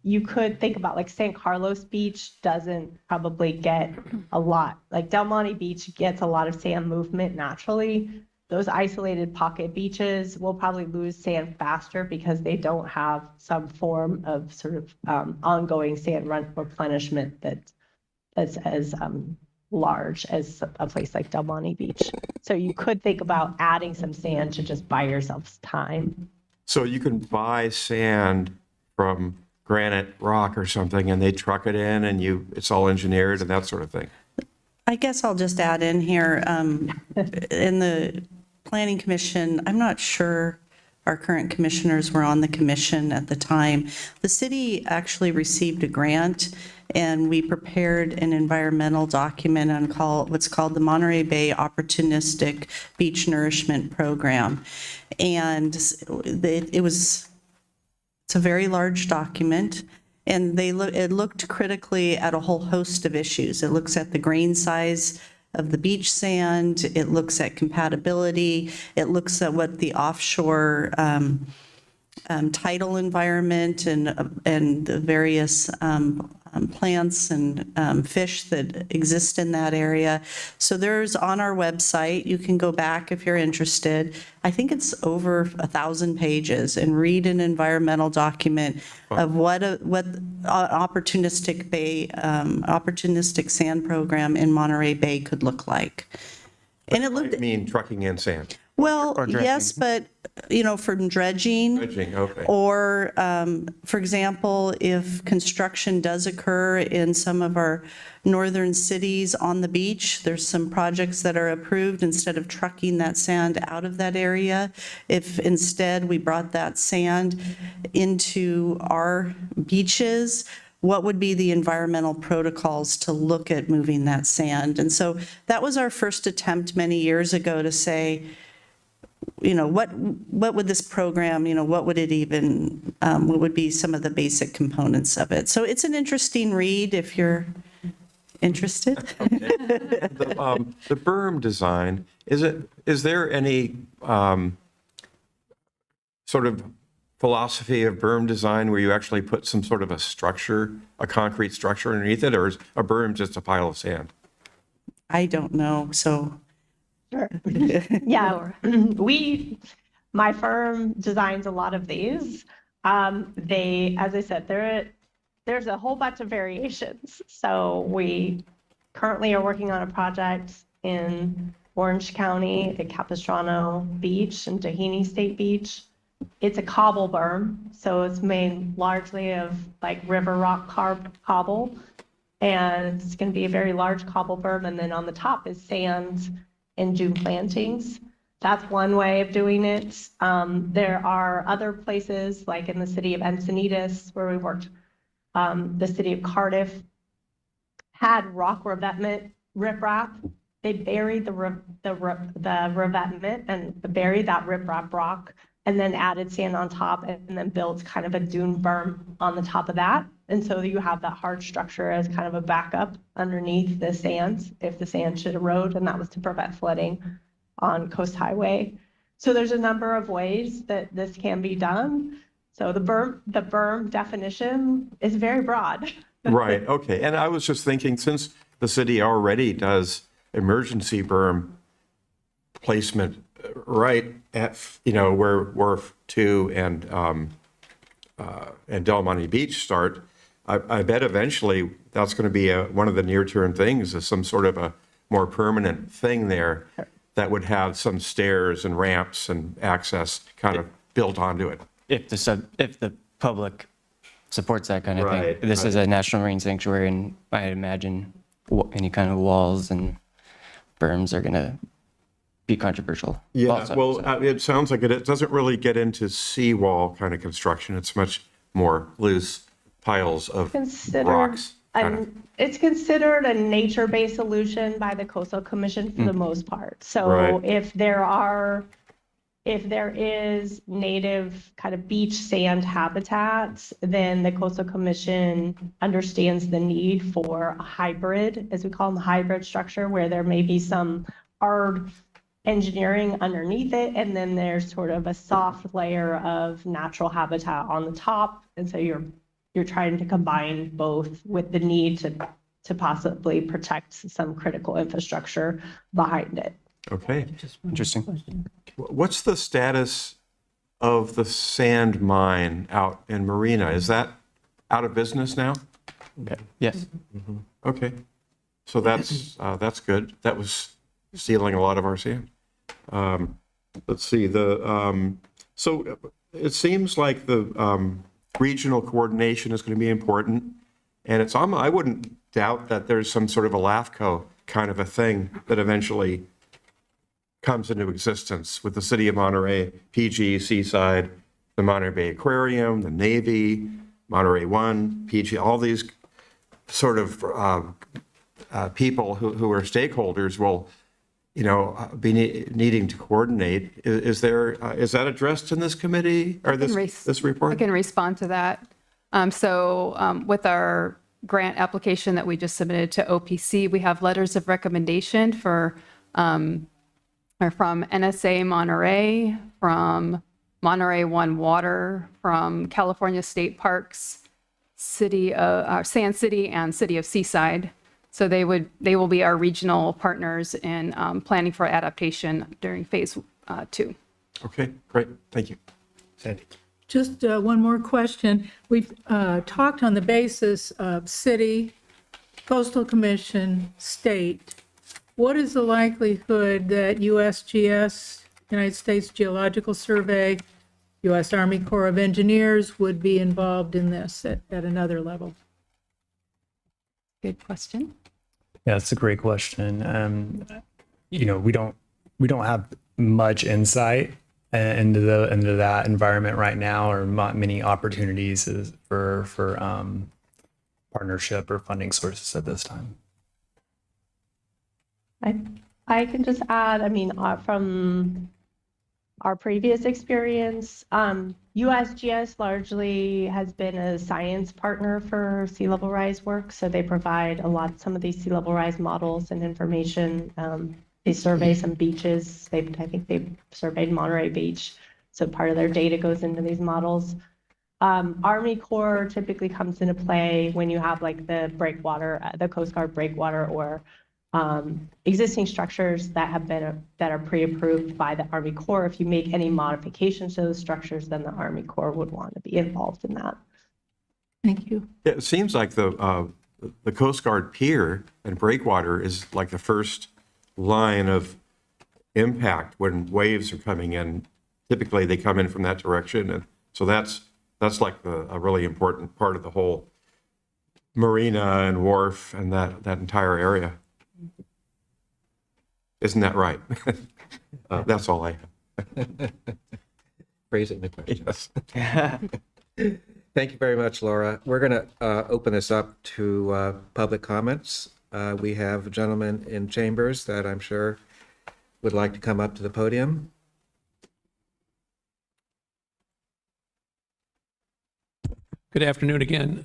you could think about like San Carlos Beach doesn't probably get a lot. Like Del Monte Beach gets a lot of sand movement naturally. Those isolated pocket beaches will probably lose sand faster because they don't have some form of sort of ongoing sand replenishment that's as large as a place like Del Monte Beach. So you could think about adding some sand to just buy yourself time. So you can buy sand from Granite Rock or something, and they truck it in, and it's all engineered and that sort of thing. I guess I'll just add in here, in the Planning Commission, I'm not sure our current commissioners were on the commission at the time. The city actually received a grant, and we prepared an environmental document on what's called the Monterey Bay Opportunistic Beach Nourishment Program. And it's a very large document, and it looked critically at a whole host of issues. It looks at the grain size of the beach sand. It looks at compatibility. It looks at what the offshore tidal environment and the various plants and fish that exist in that area. So there's on our website, you can go back if you're interested. I think it's over 1,000 pages, and read an environmental document of what opportunistic sand program in Monterey Bay could look like. And it looked, I mean, trucking in sand. well, Or dredging. yes, but, from dredging. Dredging, okay. Or, for example, if construction does occur in some of our northern cities on the beach, there's some projects that are approved instead of trucking that sand out of that area. If instead we brought that sand into our beaches, what would be the environmental protocols to look at moving that sand? And so that was our first attempt many years ago to say, what would this program, what would it even, what would be some of the basic components of it? So it's an interesting read if you're interested. The berm design, is there any sort of philosophy of berm design where you actually put some sort of a concrete structure underneath it, or is a berm just a pile of sand? I don't know, so. Sure. Yeah, My firm designs a lot of these. As I said, there's a whole bunch of variations. So we currently are working on a project in Orange County at Capistrano Beach and Tahini State Beach. It's a cobble berm, so it's made largely of like river rock carved cobble. And it's going to be a very large cobble berm. And then on the top is sand and dune plantings. That's one way of doing it. There are other places, like in the city of Encinitas, where we worked. The city of Cardiff had rock revetment riprap. They buried the revetment and buried that riprap rock, and then added sand on top, and then built kind of a dune berm on the top of that. And so you have that hard structure as kind of a backup underneath the sand if the sand should erode, and that was to prevent flooding on Coast Highway. So there's a number of ways that this can be done. So the berm definition is very broad. Right, okay. And I was just thinking, since the city already does emergency berm placement right at, where Wharf 2 and Del Monte Beach start, I bet eventually that's going to be one of the near-term things, is some sort of a more permanent thing there that would have some stairs and ramps and access kind of built onto it. If the public supports that kind of Right, thing. This is a national marine sanctuary, and I imagine any kind of walls and berms are going to be controversial. Yeah, also, well, so. it sounds like it doesn't really get into seawall kind of construction. It's much more loose piles of rocks. It's considered a nature-based solution by the Coastal Commission for the most part. So Right. if there is native kind of beach sand habitats, then the Coastal Commission understands the need for a hybrid, as we call them, hybrid structure, where there may be some hard engineering underneath it, and then there's sort of a soft layer of natural habitat on the top. And so you're trying to combine both with the need to possibly protect some critical infrastructure behind it. Okay. Interesting. What's the status of the sand mine out in Marina? Is that out of business now? Yes. Okay. So that's good. That was stealing a lot of our sand. Let's see, so it seems like the regional coordination is going to be important. And I wouldn't doubt that there's some sort of a LAFCO kind of a thing that eventually comes into existence with the city of Monterey, PG, Seaside, the Monterey Bay Aquarium, the Navy, Monterey One, PG, all these sort of people who are stakeholders will, be needing to coordinate. Is that addressed in this committee or this report? I can respond to that. With our grant application that we just submitted to OPC, we have letters of recommendation from NSA Monterey, from Monterey One Water, from California State Parks, Sand City, and City of Seaside. So they will be our regional partners in planning for adaptation during phase 2. Okay, great. Thank you. Sandy. Just one more question. We've talked on the basis of city, coastal commission, state. What is the likelihood that USGS, United States Geological Survey, U.S. Army Corps of Engineers would be involved in this at another level? Good question. Yeah, that's a great question. We don't have much insight into that environment right now, or many opportunities for partnership or funding sources at this time. I can just add, from our previous experience, USGS largely has been a science partner for sea level rise work. So they provide some of these sea level rise models and information. They survey some beaches. I think they've surveyed Monterey Beach. So part of their data goes into these models. Army Corps typically comes into play when you have like the breakwater, the Coast Guard breakwater, or existing structures that have been, that are pre-approved by the Army Corps. If you make any modifications to those structures, then the Army Corps would want to be involved in that. Thank you. Yeah, it seems like the Coast Guard pier and breakwater is like the first line of impact when waves are coming in. Typically, they come in from that direction, and so that's like a really important part of the whole marina and wharf and that entire area. Isn't that right? That's all I have. Phrasing the question. Yes. Thank you very much, Laura. We're going to open this up to public comments. We have a gentleman in chambers that I'm sure would like to come up to the podium. Good afternoon again.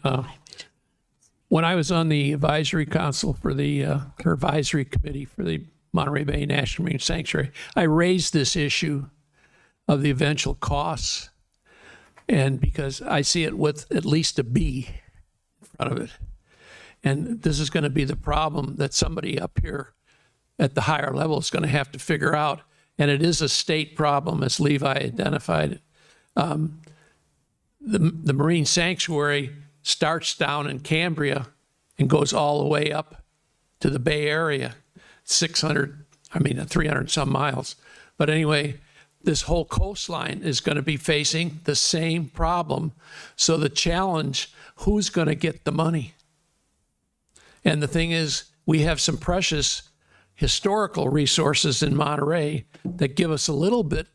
When I was on the advisory council for the, or advisory committee for the Monterey Bay National Marine Sanctuary, I raised this issue of the eventual costs. And because I see it with at least a B in front of it. And this is going to be the problem that somebody up here at the higher level is going to have to figure out. And it is a state problem, as Levi identified. The Marine Sanctuary starts down in Cambria and goes all the way up to the Bay Area, 300 some miles. But anyway, this whole coastline is going to be facing the same problem. So the challenge, who's going to get the money? And the thing is, we have some precious historical resources in Monterey that give us a little bit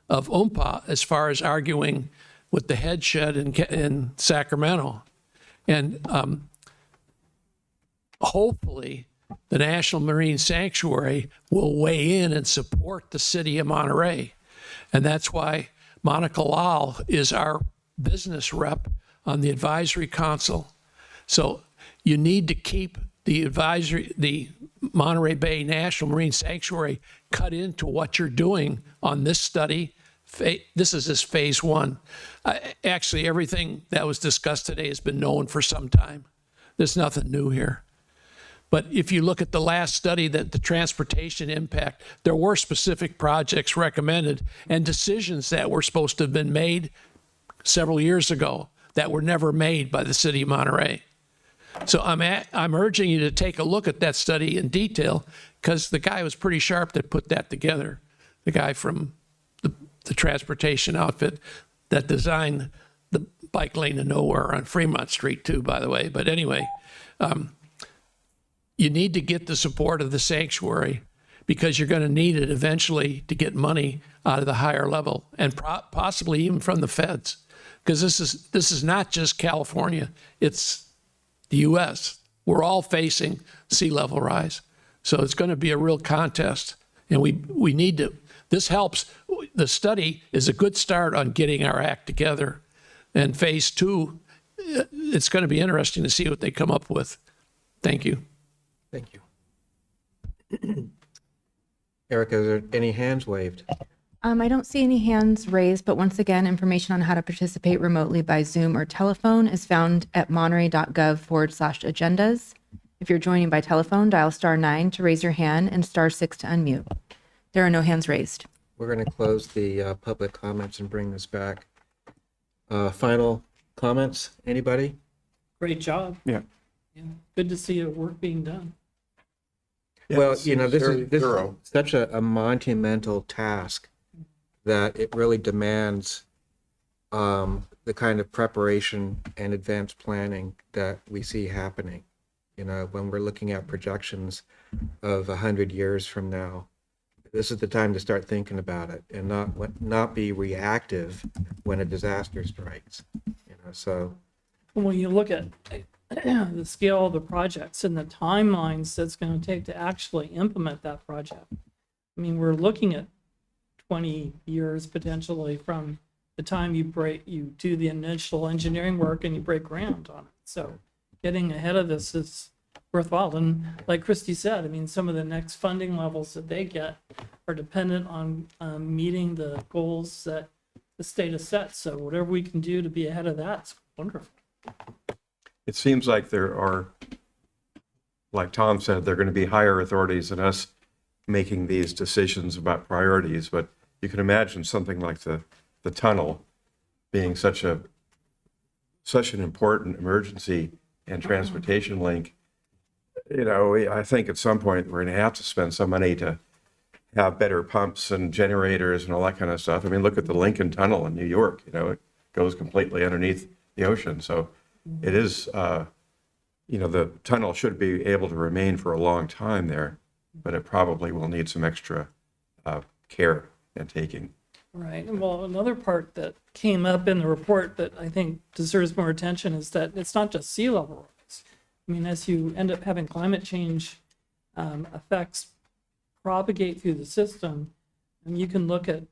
of oompah as far as arguing with the head shed in Sacramento. And hopefully the National Marine Sanctuary will weigh in and support the city of Monterey. And that's why Monica Lal is our business rep on the advisory council. So you need to keep the Monterey Bay National Marine Sanctuary cut into what you're doing on this study. This is just phase one. Actually, everything that was discussed today has been known for some time. There's nothing new here. But if you look at the last study, that the transportation impact, there were specific projects recommended and decisions that were supposed to have been made several years ago that were never made by the city of Monterey. So I'm urging you to take a look at that study in detail, because the guy was pretty sharp that put that together. The guy from the transportation outfit that designed the bike lane to nowhere on Fremont Street too, by the way. But anyway, you need to get the support of the sanctuary, because you're going to need it eventually to get money out of the higher level, and possibly even from the feds, because this is not just California, it's the U.S. We're all facing sea level rise. So it's going to be a real contest, and we need to, this helps. The study is a good start on getting our act together. And phase two, it's going to be interesting to see what they come up with. Thank you. Thank you. Erica, is there any hands waved? I don't see any hands raised, but once again, information on how to participate remotely by Zoom or telephone is found at monterey.gov/agendas. If you're joining by telephone, dial *9 to raise your hand and *6 to unmute. There are no hands raised. We're going to close the public comments and bring this back. Final comments, anybody? Great job. Yeah. Good to see your work being done. Well, you know, this Very is thorough. such a monumental task that it really demands the kind of preparation and advanced planning that we see happening. You know, when we're looking at projections of 100 years from now, this is the time to start thinking about it, and not be reactive when a disaster strikes. You know, so When you look at the scale of the projects and the timelines that's going to take to actually implement that project, I mean, we're looking at 20 years potentially from the time you do the initial engineering work and you break ground on it. So getting ahead of this is worthwhile. And like Christy said, I mean, some of the next funding levels that they get are dependent on meeting the goals that the state has set. So whatever we can do to be ahead of that's wonderful. It seems like there are like Tom said, they're going to be higher authorities than us making these decisions about priorities. But you can imagine something like the tunnel being such an important emergency and transportation link. You know, I think at some point we're going to have to spend some money to have better pumps and generators and all that kind of stuff. I mean, look at the Lincoln Tunnel in New York. You know, it goes completely underneath the ocean. So it is, you know, the tunnel should be able to remain for a long time there, but it probably will need some extra care and taking. Right. And well, another part that came up in the report that I think deserves more attention is that it's not just sea level rise. I mean, as you end up having climate change effects propagate through the system, and you can look at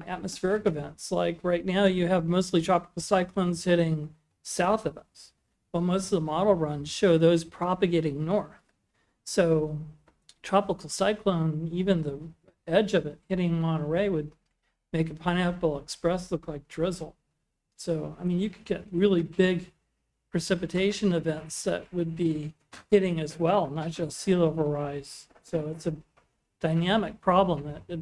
atmospheric events. Like right now, you have mostly tropical cyclones hitting south of us. Well, most of the model runs show those propagating north. So tropical cyclone, even the edge of it hitting Monterey would make a Pineapple Express look like drizzle. So, I mean, you could get really big precipitation events that would be hitting as well, not just sea level rise. So it's a dynamic problem that it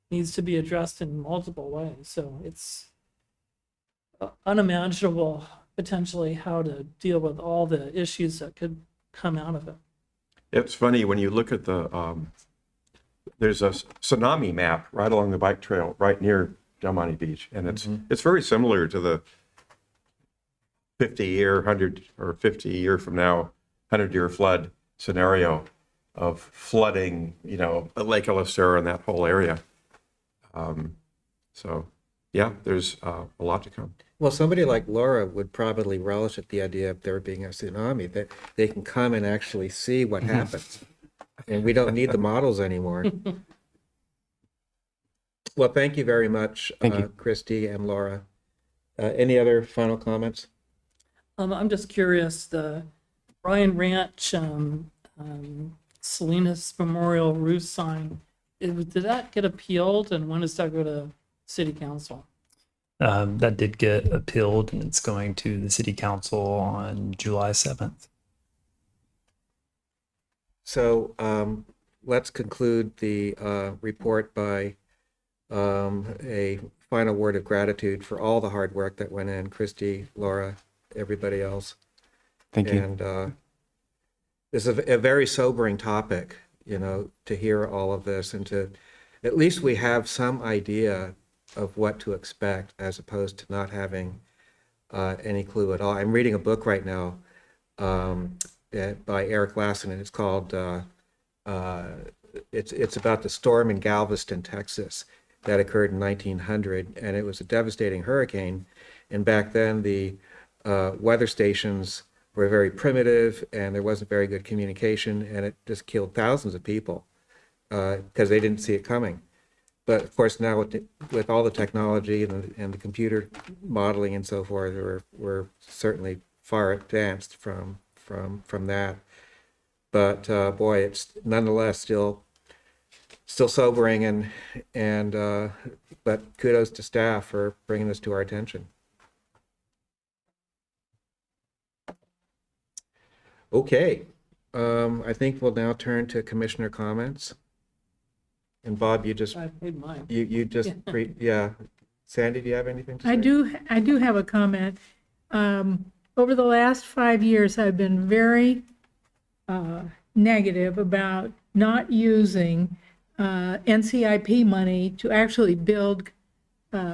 needs to be addressed in multiple ways. So it's unimaginable potentially how to deal with all the issues that could come out of it. It's funny when you look at there's a tsunami map right along the bike trail right near Del Monte Beach, and it's very similar to the 50-year, 100 or 50-year from now, 100-year flood scenario of flooding, you know, Lake Eleuthera and that whole area. So, yeah, there's a lot to come. Well, somebody like Laura would probably relish at the idea of there being a tsunami, that they can come and actually see what happens. And we don't need the models anymore. Well, thank you very much, Thank you. Christy and Laura. Any other final comments? I'm just curious, the Ryan Ranch Salinas Memorial roof sign, did that get appealed, and when does that go to City Council? That did get appealed, and it's going to the city council on July 7th. So let's conclude the report by a final word of gratitude for all the hard work that went in, Christy, Laura, everybody else. Thank you. And this is a very sobering topic, you know, to hear all of this and to, at least we have some idea of what to expect as opposed to not having any clue at all. I'm reading a book right now by Eric Lassen, and it's called, it's about the storm in Galveston, Texas, that occurred in 1900, and it was a devastating hurricane. And back then, the weather stations were very primitive, and there wasn't very good communication, and it just killed thousands of people because they didn't see it coming. But of course, now with all the technology and the computer modeling and so forth, we're certainly far advanced from that. But boy, it's nonetheless still sobering, and but kudos to staff for bringing this to our attention. Okay, I think we'll now turn to commissioner comments. And Bob, you just I paid mine. you just yeah. Sandy, do you have anything to say? I do have a comment. Over the last 5 years, I've been very negative about not using NCIP money to actually build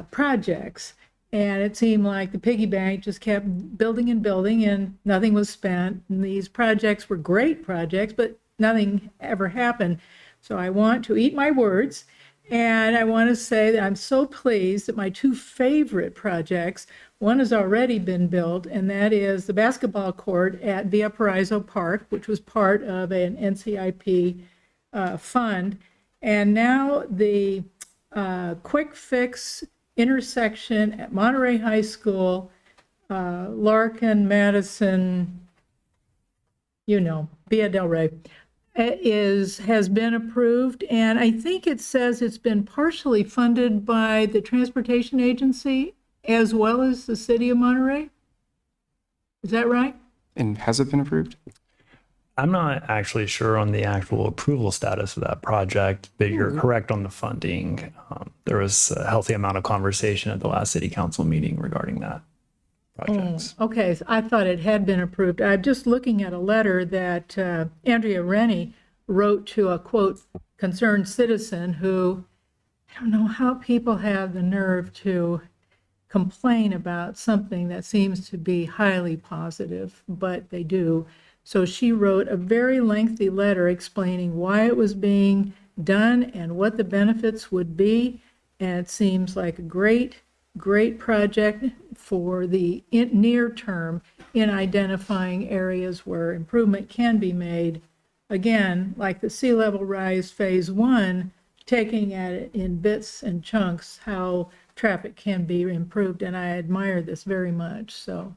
projects. And it seemed like the piggy bank just kept building and building, and nothing was spent. And these projects were great projects, but nothing ever happened. So I want to eat my words, and I want to say that I'm so pleased that my two favorite projects, one has already been built, and that is the basketball court at Via Paraiso Park, which was part of an NCIP fund. And now the quick fix intersection at Monterey High School, Larkin, Madison, you know, Via Del Rey, has been approved, and I think it says it's been partially funded by the Transportation Agency as well as the City of Monterey. Is that right? And has it been approved? I'm not actually sure on the actual approval status of that project, but you're correct on the funding. There was a healthy amount of conversation at the last city council meeting regarding that project. Okay, so I thought it had been approved. I'm just looking at a letter that Andrea Rennie wrote to a, quote, concerned citizen who, I don't know how people have the nerve to complain about something that seems to be highly positive, but they do. So she wrote a very lengthy letter explaining why it was being done and what the benefits would be. And it seems like a great project for the near term in identifying areas where improvement can be made. Again, like the sea level rise phase 1, taking at it in bits and chunks how traffic can be improved. And I admire this very much. So,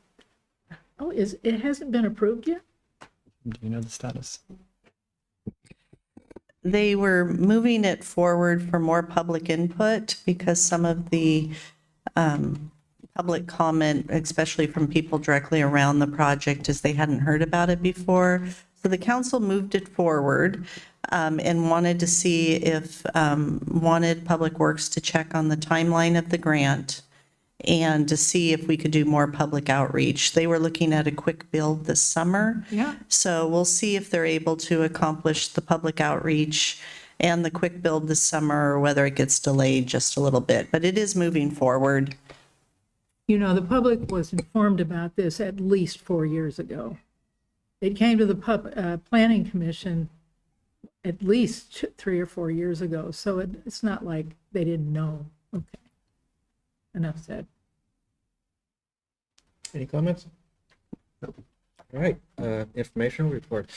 it hasn't been approved yet? Do you know the status? They were moving it forward for more public input because some of the public comment, especially from people directly around the project, is they hadn't heard about it before. So the council moved it forward and wanted to see if, wanted Public Works to check on the timeline of the grant and to see if we could do more public outreach. They were looking at a quick build this summer. Yeah. So we'll see if they're able to accomplish the public outreach and the quick build this summer, or whether it gets delayed just a little bit. But it is moving forward. You know, the public was informed about this at least 4 years ago. It came to the Planning Commission at least 3 or 4 years ago, so it's not like they didn't know. Okay. Enough said. Any comments? No. All right, informational report.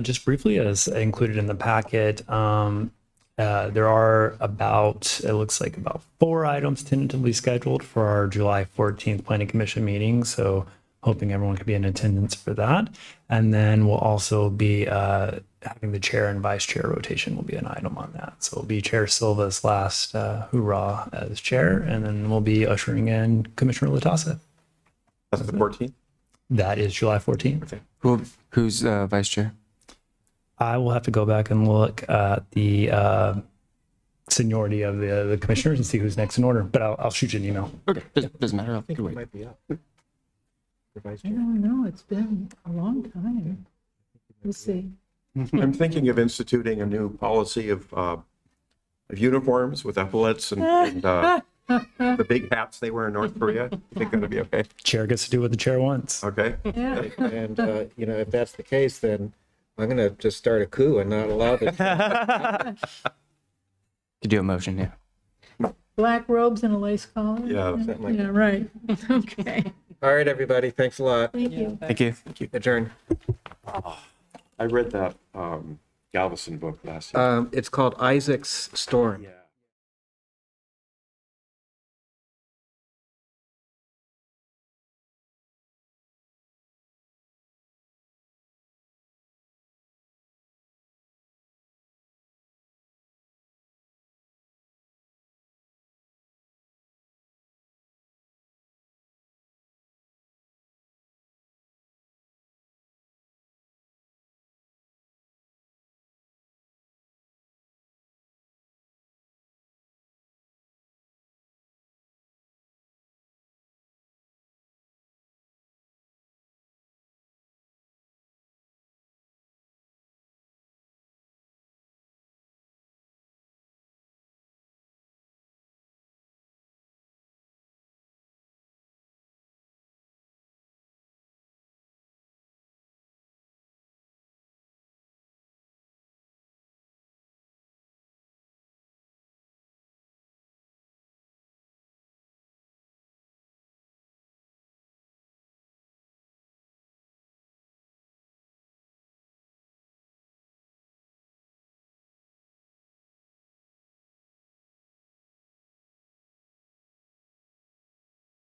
Just briefly, as included in the packet, there are about, it looks like about 4 items tentatively scheduled for our July 14th Planning Commission meeting. So hoping everyone can be in attendance for that. And then we'll also be having the chair and vice chair rotation will be an item on that. So it'll be Chair Silva's last hoorah as chair, and then we'll be ushering in Commissioner Latassa. That's the 14th? That is July 14th. Who's vice chair? I will have to go back and look at the seniority of the commissioners and see who's next in order, but I'll shoot you an email. Okay, doesn't matter. I think it might be up. For Vice I Chair. don't know, it's been a long time. We'll see. I'm thinking of instituting a new policy of uniforms with epaulets and the big hats they wear in North Korea. I think that'll be okay. Chair gets to do what the chair wants. Okay? Yeah. And, if that's the case, then I'm going to just start a coup and not allow this. Could do a motion, yeah. Black robes and a lace collar? Yeah, something like Yeah, that. right. Okay. All right, everybody, thanks a lot. Thank you. Thank you. Adjourn. I read that Galveston book last year. It's called Isaac's Storm.